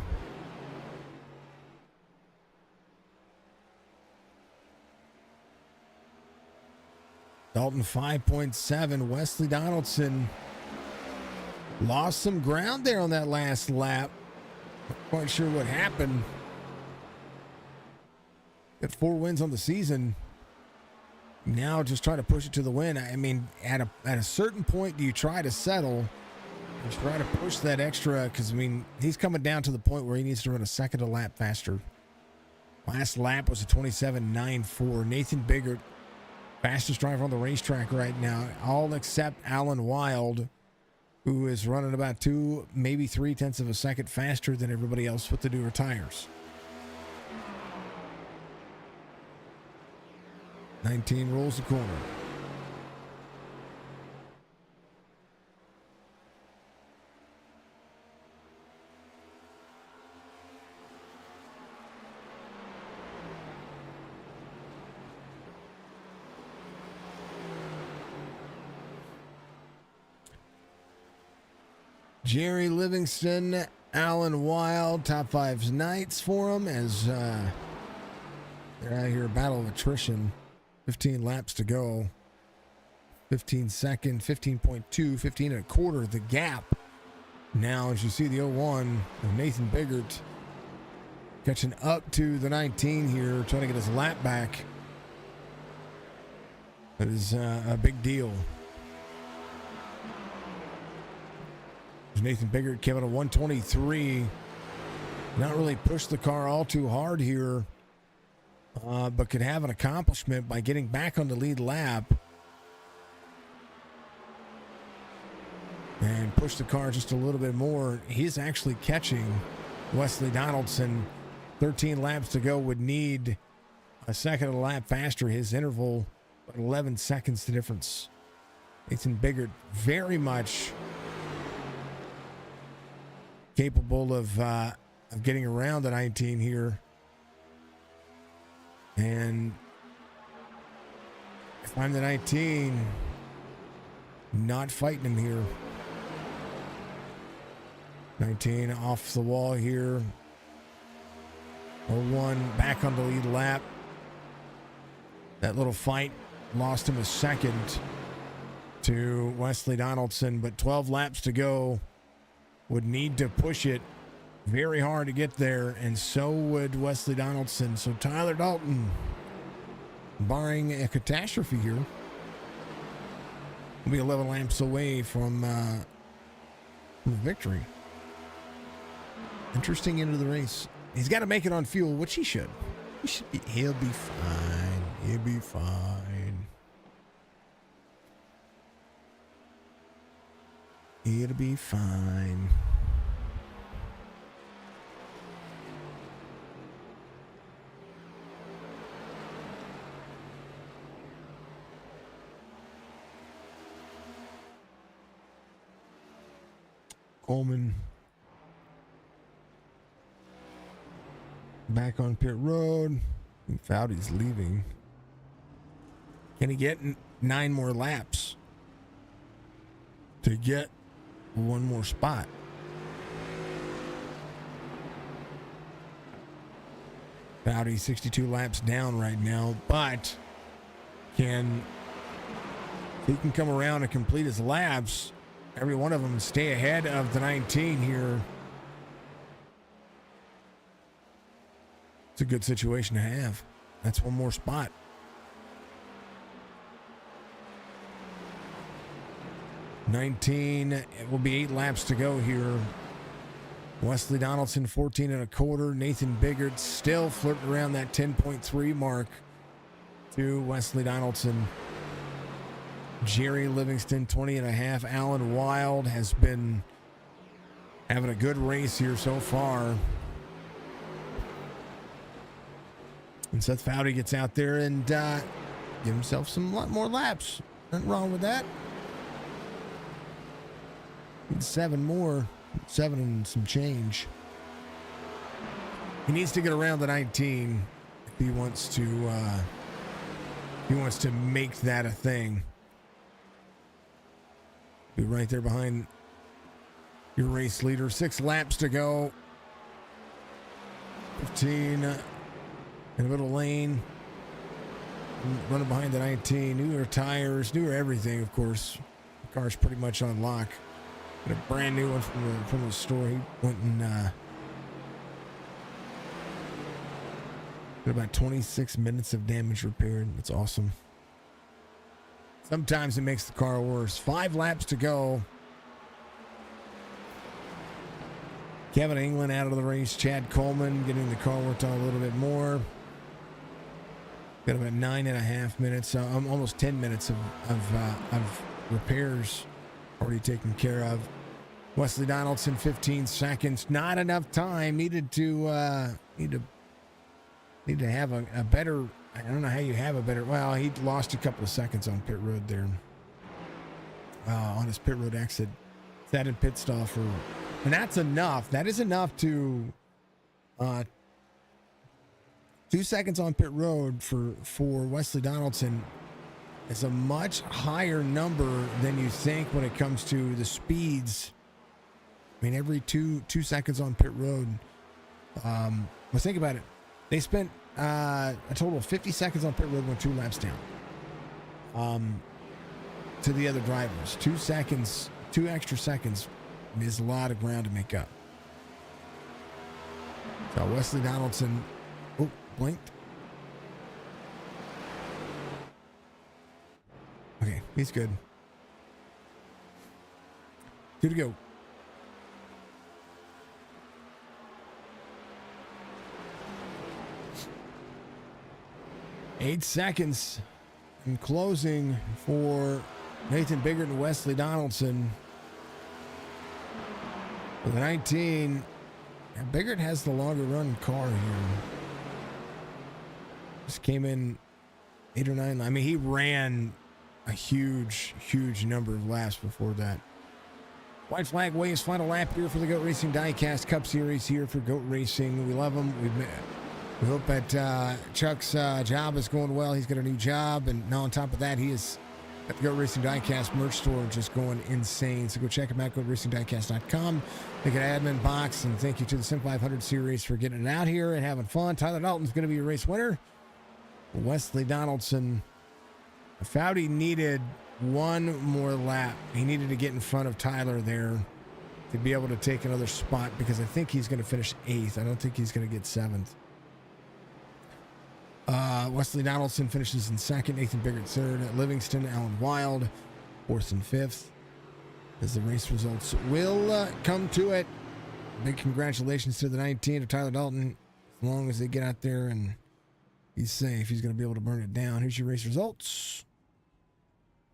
Dalton 5.7. Wesley Donaldson lost some ground there on that last lap. Not quite sure what happened. Got 4 wins on the season. Now just try to push it to the win. I mean, at a certain point, do you try to settle? Just try to push that extra, because, I mean, he's coming down to the point where he needs to run a second a lap faster. Last lap was a 27.94. Nathan Biggert, fastest driver on the racetrack right now, all except Alan Wild, who is running about 2, maybe 3/10 of a second faster than everybody else with the newer tires. 19 rolls the corner. Jerry Livingston, Alan Wild, top 5 nights for him as they're out here, battle of attrition. 15 laps to go. 15 second, 15.2, 15 and a quarter, the gap. Now, as you see the 01 of Nathan Biggert catching up to the 19 here, trying to get his lap back. That is a big deal. Nathan Biggert came out of 123. Not really pushed the car all too hard here, but could have an accomplishment by getting back on the lead lap and push the car just a little bit more. He's actually catching Wesley Donaldson. 13 laps to go, would need a second of a lap faster. His interval, 11 seconds the difference. Nathan Biggert very much capable of getting around the 19 here. And if I'm the 19, not fighting him here. 19 off the wall here. 01 back on the lead lap. That little fight lost him a second to Wesley Donaldson, but 12 laps to go. Would need to push it very hard to get there, and so would Wesley Donaldson. So Tyler Dalton, barring a catastrophe here, We'll be 11 laps away from victory. Interesting end of the race. He's got to make it on fuel, which he should. He'll be fine. He'll be fine. It'll be fine. Coleman back on pit road. Foudy's leaving. Can he get 9 more laps to get one more spot? Foudy 62 laps down right now, but he can come around and complete his laps, every one of them, stay ahead of the 19 here. It's a good situation to have. That's one more spot. It will be 8 laps to go here. Wesley Donaldson 14 1/4. Nathan Biggert still flirting around that 10.3 mark to Wesley Donaldson. Jerry Livingston 20 1/2. Alan Wild has been having a good race here so far. And Seth Foudy gets out there and give himself lot more laps. Nothing wrong with that. 7 more. 7 and some change. He needs to get around the 19 if he wants to make that a thing. Be right there behind your race leader. 6 laps to go. 15 in a little lane. Running behind the 19. Newer tires, newer everything, of course. The car's pretty much on lock. Got a brand new one from the store. He went and got about 26 minutes of damage repaired. That's awesome. Sometimes it makes the car worse. 5 laps to go. Kevin England out of the race. Chad Coleman getting the car worked on a little bit more. Got about 9 1/2 minutes, almost 10 minutes of repairs already taken care of. Wesley Donaldson 15 seconds. Not enough time. Needed to have a better. I don't know how you have a better. Well, he lost a couple of seconds on pit road there. On his pit road exit. That in pit stall for, and that's enough. That is enough to 2 seconds on pit road for Wesley Donaldson. It's a much higher number than you think when it comes to the speeds. I mean, every two seconds on pit road. Well, think about it. They spent a total of 50 seconds on pit road when 2 laps down. To the other drivers, 2 seconds, 2 extra seconds is a lot of ground to make up. So Wesley Donaldson, blinked. Okay, he's good. Good to go. Eight seconds in closing for Nathan Biggert and Wesley Donaldson. For the 19, Biggert has the longer run car here. Just came in 8 or 9. I mean, he ran a huge number of laps before that. White flag waves final lap here for the GOAT Racing Diecast Cup Series here for GOAT Racing. We love him. We hope that Chuck's job is going well. He's got a new job, and now on top of that, he is at the GOAT Racing Diecast merch store just going insane. So go check him out, GOATRacingDiecast.com. Make an admin box, and thank you to the Sim 500 Series for getting it out here and having fun. Tyler Dalton's going to be your race winner. Wesley Donaldson. Foudy needed one more lap. He needed to get in front of Tyler there to be able to take another spot, because I think he's going to finish 8th. I don't think he's going to get 7th. Wesley Donaldson finishes in 2nd. Nathan Biggert 3rd. Livingston, Alan Wild, 4th and 5th as the race results will come to it. Big congratulations to the 19 of Tyler Dalton. As long as they get out there and he's safe, he's going to be able to burn it down. Here's your race results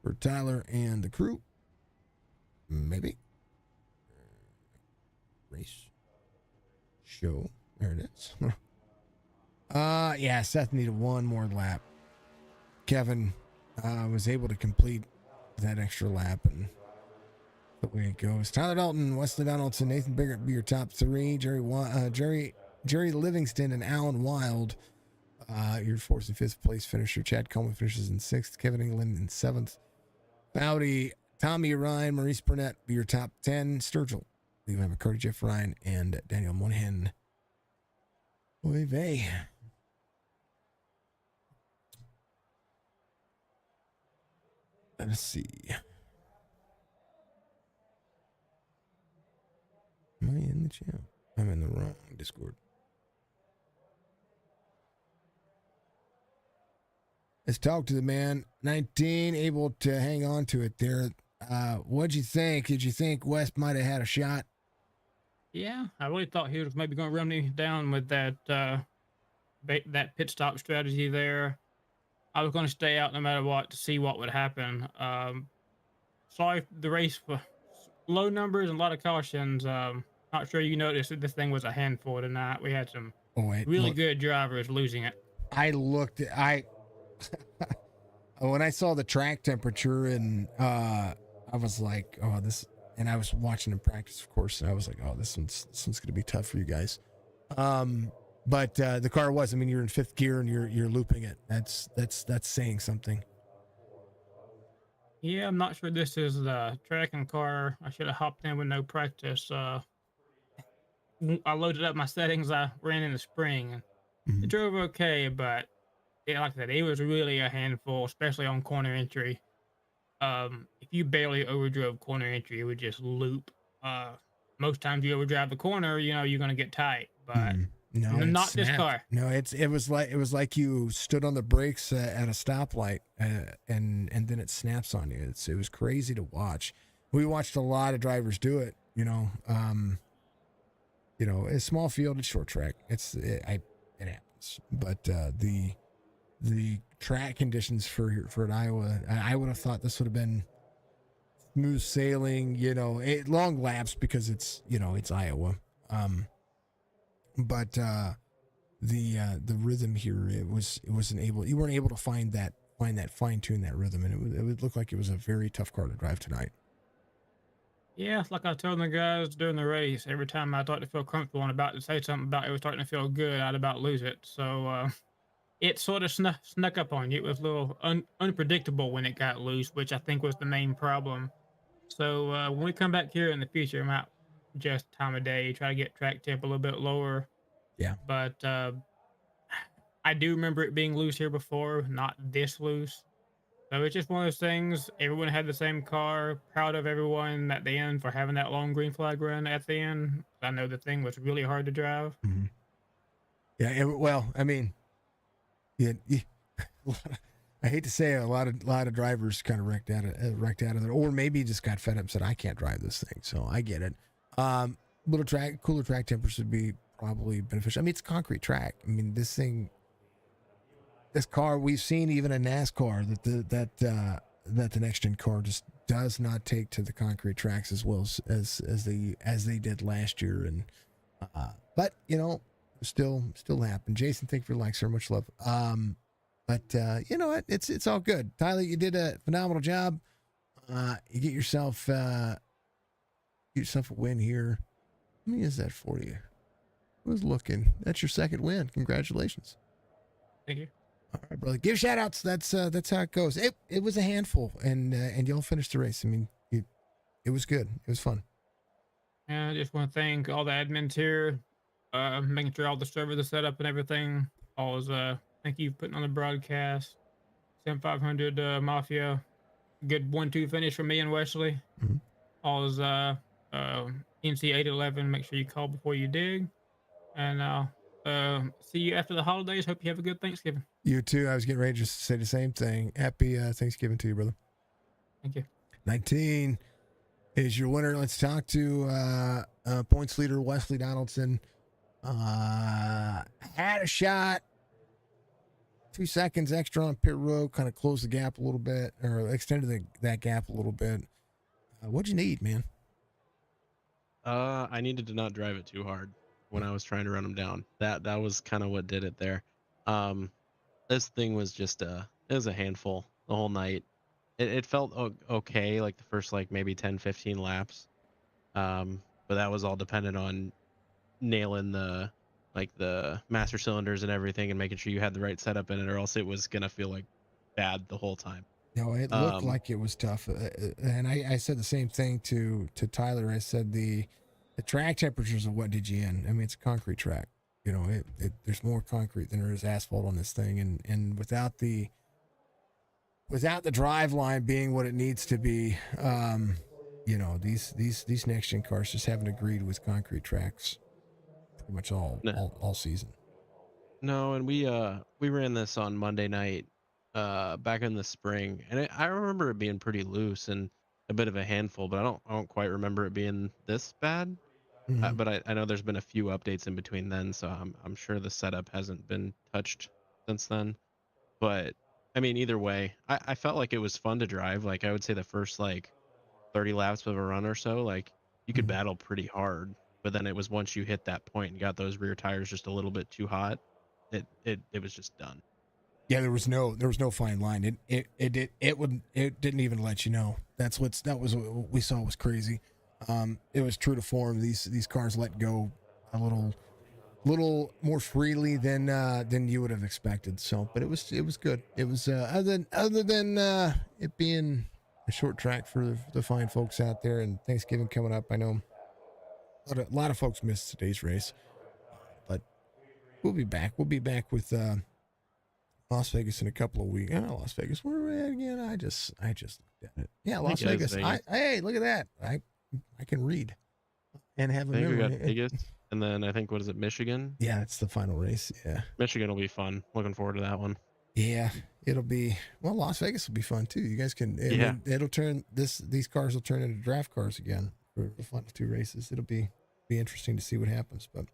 for Tyler and the crew. Maybe. Race. Show. There it is. Yeah, Seth needed one more lap. Kevin was able to complete that extra lap, and the way it goes. Tyler Dalton, Wesley Donaldson, Nathan Biggert be your top three. Jerry Livingston and Alan Wild, your 4th and 5th place finisher. Chad Coleman finishes in 6th. Kevin England in 7th. Bowdy, Tommy Ryan, Maurice Burnett be your top 10. Sturgill, Levi McCarty, Jeff Ryan, and Daniel Monahan. Oy vey. Let's see. Am I in the chat? I'm in the wrong Discord. Let's talk to the man. 19, able to hang on to it there. What'd you think? Did you think West might have had a shot? Yeah, I really thought he was maybe going to run me down with that that pit stop strategy there. I was going to stay out no matter what to see what would happen. Sorry, the race was low numbers and a lot of cautions. Not sure you noticed that this thing was a handful tonight. We had some really good drivers losing it. I looked at when I saw the track temperature, and I was like, oh, this, and I was watching them practice, of course, and I was like, oh, this one's going to be tough for you guys. But the car was, I mean, you're in 5th gear and you're looping it. That's saying something. Yeah, I'm not sure this is the tracking car. I should have hopped in with no practice. I loaded up my settings. I ran in the spring, and it drove okay, but yeah, like I said, it was really a handful, especially on corner entry. If you barely overdrove corner entry, it would just loop. Most times you overdrive the corner, you know, you're gonna get tight, but no, not this car. No, it was like you stood on the brakes at a stoplight, and then it snaps on you. It was crazy to watch. We watched a lot of drivers do it. You know, a small field, it's short track. It happens, but the track conditions for an Iowa, I would have thought this would have been smooth sailing, long laps because it's Iowa. But the rhythm here, you weren't able to find that fine tune that rhythm, and it would look like it was a very tough car to drive tonight. Yeah, like I told the guys during the race, every time I started to feel comfortable and about to say something about it was starting to feel good, I'd about lose it. So it sort of snuck up on you. It was a little unpredictable when it got loose, which I think was the main problem. So when we come back here in the future, I might just time of day, try to get track temp a little bit lower. Yeah. But I do remember it being loose here before, not this loose. So it's just one of those things. Everyone had the same car. Proud of everyone at the end for having that long green flag run at the end. I know the thing was really hard to drive. Mm-hmm. Yeah. Well, I mean, yeah. I hate to say it, a lot of drivers kind of wrecked out of it, or maybe just got fed up and said, I can't drive this thing. So I get it. Cooler track temperatures would be probably beneficial. I mean, it's a concrete track. I mean, this car, we've seen even in NASCAR that the next gen car just does not take to the concrete tracks as well as they did last year. And but still happened. Jason, thank you for your likes, sir. Much love. But you know what? It's all good. Tyler, you did a phenomenal job. You get yourself a win here. How many is that for you? I was looking. That's your second win. Congratulations. Thank you. All right, brother. Give shout outs. That's how it goes. It was a handful, and y'all finished the race. I mean, it was good. It was fun. And I just want to thank all the admins here, making sure all the servers are set up and everything. Thank you for putting on the broadcast. 7500 Mafia. Good 1-2 finish for me and Wesley. Mm-hmm. All is NC 811. Make sure you call before you dig. And see you after the holidays. Hope you have a good Thanksgiving. You too. I was getting ready to say the same thing. Happy Thanksgiving to you, brother. Thank you. 19 is your winner. Let's talk to points leader Wesley Donaldson. Had a shot, 2 seconds extra on pit road, kind of closed the gap a little bit, or extended that gap a little bit. What'd you need, man? I needed to not drive it too hard when I was trying to run him down. That was kind of what did it there. Um, this thing was just it was a handful the whole night. It felt okay, like the first like maybe 10, 15 laps. But that was all dependent on nailing the master cylinders and everything and making sure you had the right setup in it, or else it was gonna feel like bad the whole time. No, it looked like it was tough, and I said the same thing to Tyler. I said the track temperatures of what did you in? I mean, it's a concrete track. You know, there's more concrete than there is asphalt on this thing, and without the drive line being what it needs to be, you know, these next gen cars just haven't agreed with concrete tracks pretty much all season. No, and we ran this on Monday night back in the spring, and I remember it being pretty loose and a bit of a handful, but I don't quite remember it being this bad. Mm-hmm. But I know there's been a few updates in between then, so I'm sure the setup hasn't been touched since then. But I mean, either way, I felt like it was fun to drive. Like I would say the first like 30 laps of a run or so, like you could Mm-hmm. battle pretty hard. But then it was once you hit that point and got those rear tires just a little bit too hot, it was just done. Yeah, there was no fine line. It didn't even let you know. That was what we saw was crazy. It was true to form. These cars let go a little more freely than you would have expected. So, but it was good. It was other than it being a short track for the fine folks out there, and Thanksgiving coming up. I know a lot of folks missed today's race, but we'll be back. We'll be back with Las Vegas in a couple of weeks. Las Vegas. Where are we at again? I just looked at it. Yeah, Las Vegas. Hey, look at that. I can read and have a I think memory. we got Vegas, and then I think what is it, Michigan? Yeah, it's the final race. Yeah, Michigan will be fun. Looking forward to that one. yeah. It'll be Las Vegas will be fun too. You guys can. I mean, it'll turn these cars will turn into draft cars again for the final two races. It'll be interesting to see what happens. But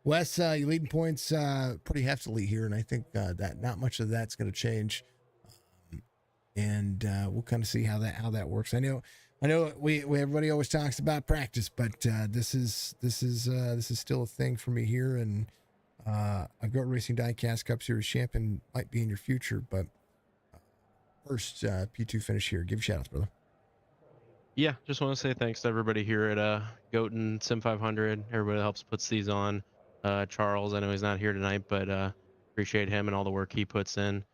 Wes, you leading points pretty heftily here, and I think that not much of that's going to change. And we'll kind of see how that works. I know we everybody always talks about practice, but this is still a thing for me here, and a Goat Racing Diecast Cup Series champion might be in your future. But first, P2 finish here. Give shout outs, brother. Yeah, just want to say thanks to everybody here at Goat and Sim 500. Everybody that helps puts these on. Charles, I know he's not here tonight, but appreciate him and all the work he puts in.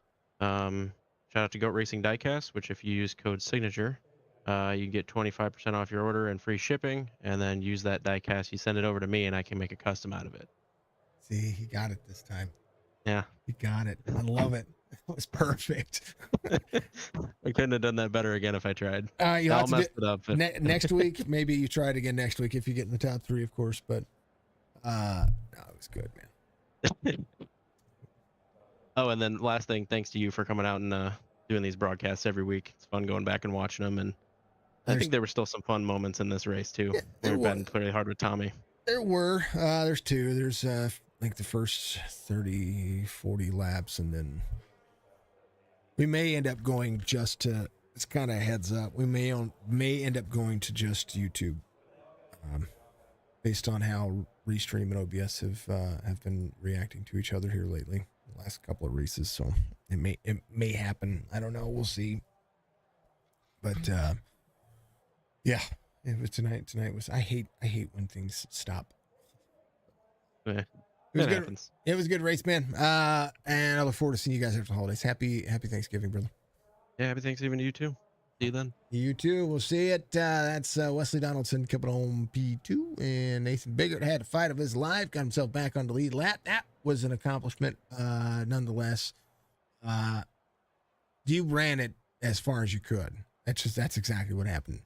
Shout out to Goat Racing Diecast, which if you use code signature, you get 25% off your order and free shipping. And then use that diecast, you send it over to me, and I can make a custom out of it. See, he got it this time. Yeah, he got it. I love it. It was perfect. I couldn't have done that better again if I tried. I'll mess it up. Next week, maybe you try it again next week if you get in the top 3, of course. But no, it was good, man. Oh, and then last thing, thanks to you for coming out and doing these broadcasts every week. It's fun going back and watching them, and I think there were still some fun moments in this race too. Yeah, we've been pretty hard with Tommy. There were. There's 2. There's like the first 30, 40 laps, and then we may end up going just to. It's kind of a heads up. We may end up going to just YouTube, based on how Restream and OBS have been reacting to each other here lately. The last couple of races, so it may happen. I don't know. We'll see. But yeah, it was tonight. Tonight was. I hate when things stop. Yeah. It was good. Happens. It was a good race, man. And I look forward to seeing you guys after the holidays. Happy Thanksgiving, brother. Yeah, happy Thanksgiving to you too. See you then. You too. We'll see it. That's Wesley Donaldson coming home P2, and Nathan Biggert had a fight of his life, got himself back on the lead lap. That was an accomplishment, nonetheless. You ran it as far as you could. That's exactly what happened.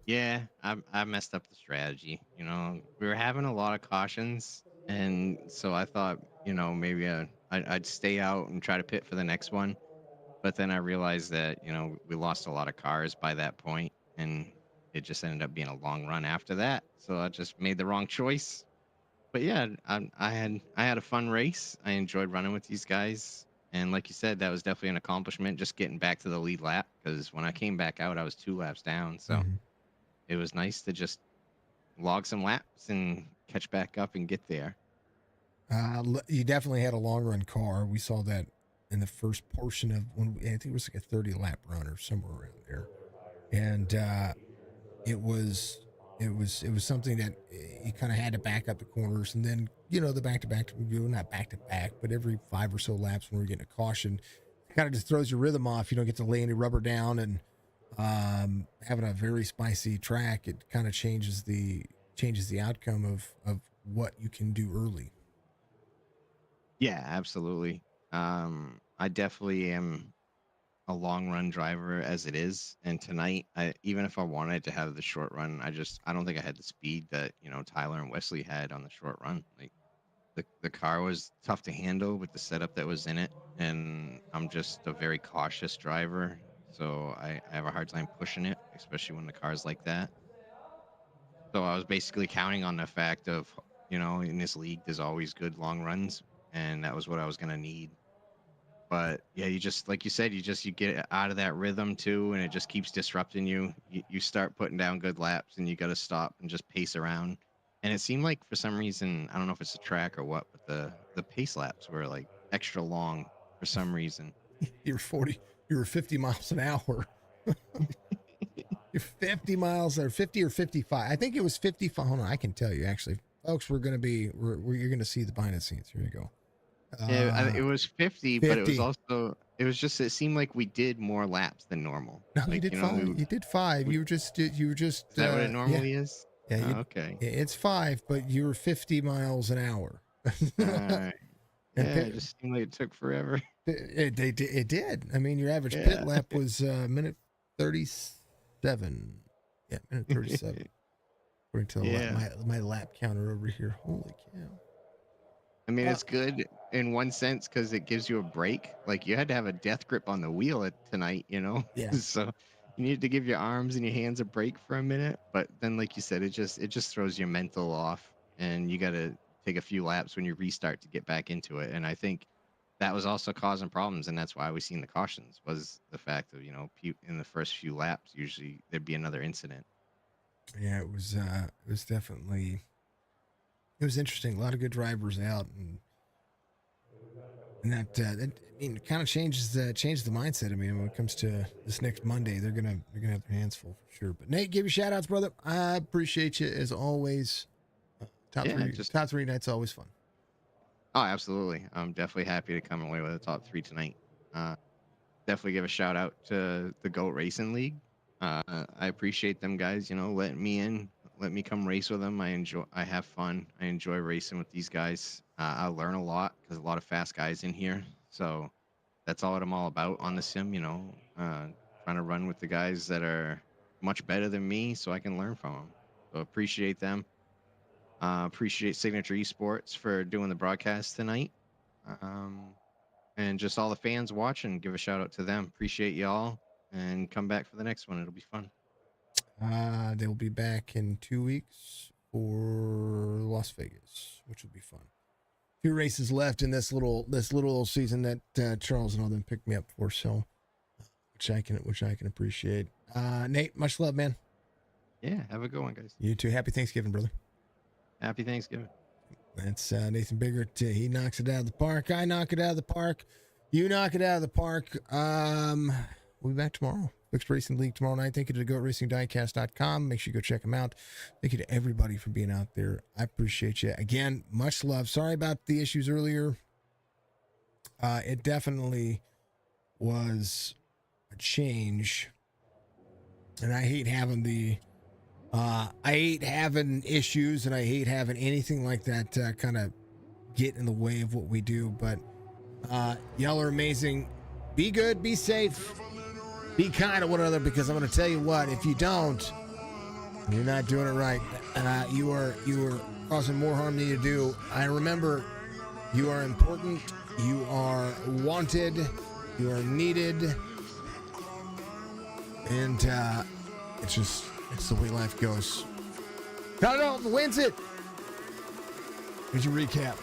Yeah, I messed up the strategy. You know, we were having a lot of cautions, and so I thought, you know, maybe I'd stay out and try to pit for the next one. But then I realized that, we lost a lot of cars by that point, and it just ended up being a long run after that. So I just made the wrong choice. But yeah, I had a fun race. I enjoyed running with these guys. And like you said, that was definitely an accomplishment, just getting back to the lead lap, because when I came back out, I was 2 laps down. So Mhm. it was nice to just log some laps and catch back up and get there. You definitely had a long run car. We saw that in the first portion of I think it was like a 30 lap run or somewhere around there. And it was something that you kind of had to back up the corners, and then the back to back, not back to back, but every 5 or so laps when we're getting a caution, it kind of just throws your rhythm off. You don't get to lay any rubber down, and having a very spicy track, it kind of changes the outcome of what you can do early. Yeah, absolutely. I definitely am a long run driver as it is, and tonight, even if I wanted to have the short run, I don't think I had the speed that Tyler and Wesley had on the short run. Like the car was tough to handle with the setup that was in it, and I'm just a very cautious driver, so I have a hard time pushing it, especially when the car's like that. So I was basically counting on the fact of, in this league, there's always good long runs, and that was what I was gonna need. But yeah, you just like you said, you get out of that rhythm too, and it just keeps disrupting you. You start putting down good laps, and you got to stop and just pace around. And it seemed like for some reason, I don't know if it's the track or what, but the pace laps were like extra long for some reason. You were 50 miles an hour. You're 50 miles or 50 or 55. I think it was 55. Hold on, I can tell you actually, folks. You're going to see the behind the scenes. Here you go. Yeah, it was 50, but 50. it seemed like we did more laps than normal. No, you Like, did 5. You did 5. You were just. Is that what it normally is? Yeah. Oh, okay. It's 5, but you were 50 miles an hour. Yeah, And it just seemed like it took forever. It did. I mean, your average Yeah. pit lap was minute 37. Yeah, minute 37. According to Yeah. my lap counter over here. Holy cow. I mean, it's good in one sense because it gives you a break. Like you had to have a death grip on the wheel tonight, Yeah. So you needed to give your arms and your hands a break for a minute. But then, like you said, it just throws your mental off, and you got to take a few laps when you restart to get back into it. And I think that was also causing problems, and that's why we seen the cautions was the fact of in the first few laps usually there'd be another incident. Yeah, it was definitely interesting. A lot of good drivers out, and that I mean, kind of changes the mindset. I mean, when it comes to this next Monday, they're gonna have their hands full for sure. But Nate, give you shout outs, brother. I appreciate you as always. Top three nights always fun. Oh, absolutely. I'm definitely happy to come away with a top 3 tonight. Definitely give a shout out to the GOAT Racing League. I appreciate them guys, letting me in, let me come race with them. I have fun. I enjoy racing with these guys. I learn a lot because a lot of fast guys in here. So that's all I'm all about on the sim, trying to run with the guys that are much better than me so I can learn from them. So appreciate them. Appreciate Signature Esports for doing the broadcast tonight. And just all the fans watching, give a shout out to them. Appreciate y'all, and come back for the next one. It'll be fun. They'll be back in 2 weeks for Las Vegas, which will be fun. Few races left in this little season that Charles and all them picked me up for, so which I can appreciate. Nate, much love, man. Yeah, have a good one, guys. You too. Happy Thanksgiving, brother. Happy Thanksgiving. That's Nathan Biggert. He knocks it out of the park. I knock it out of the park. You knock it out of the park. We'll be back tomorrow. Fixed Racing League tomorrow night. Thank you to GoatRacingDiecast.com. Make sure you go check them out. Thank you to everybody for being out there. I appreciate you. Again, much love. Sorry about the issues earlier. It definitely was a change. And I hate having issues, and I hate having anything like that kind of get in the way of what we do. But y'all are amazing. Be good, be safe, be kind to one another, because I'm going to tell you what, if you don't, you're not doing it right. You are causing more harm than you do. I remember, you are important, you are wanted, You are needed. And it's the way life goes. Tyler Dalton wins it. Here's your recap.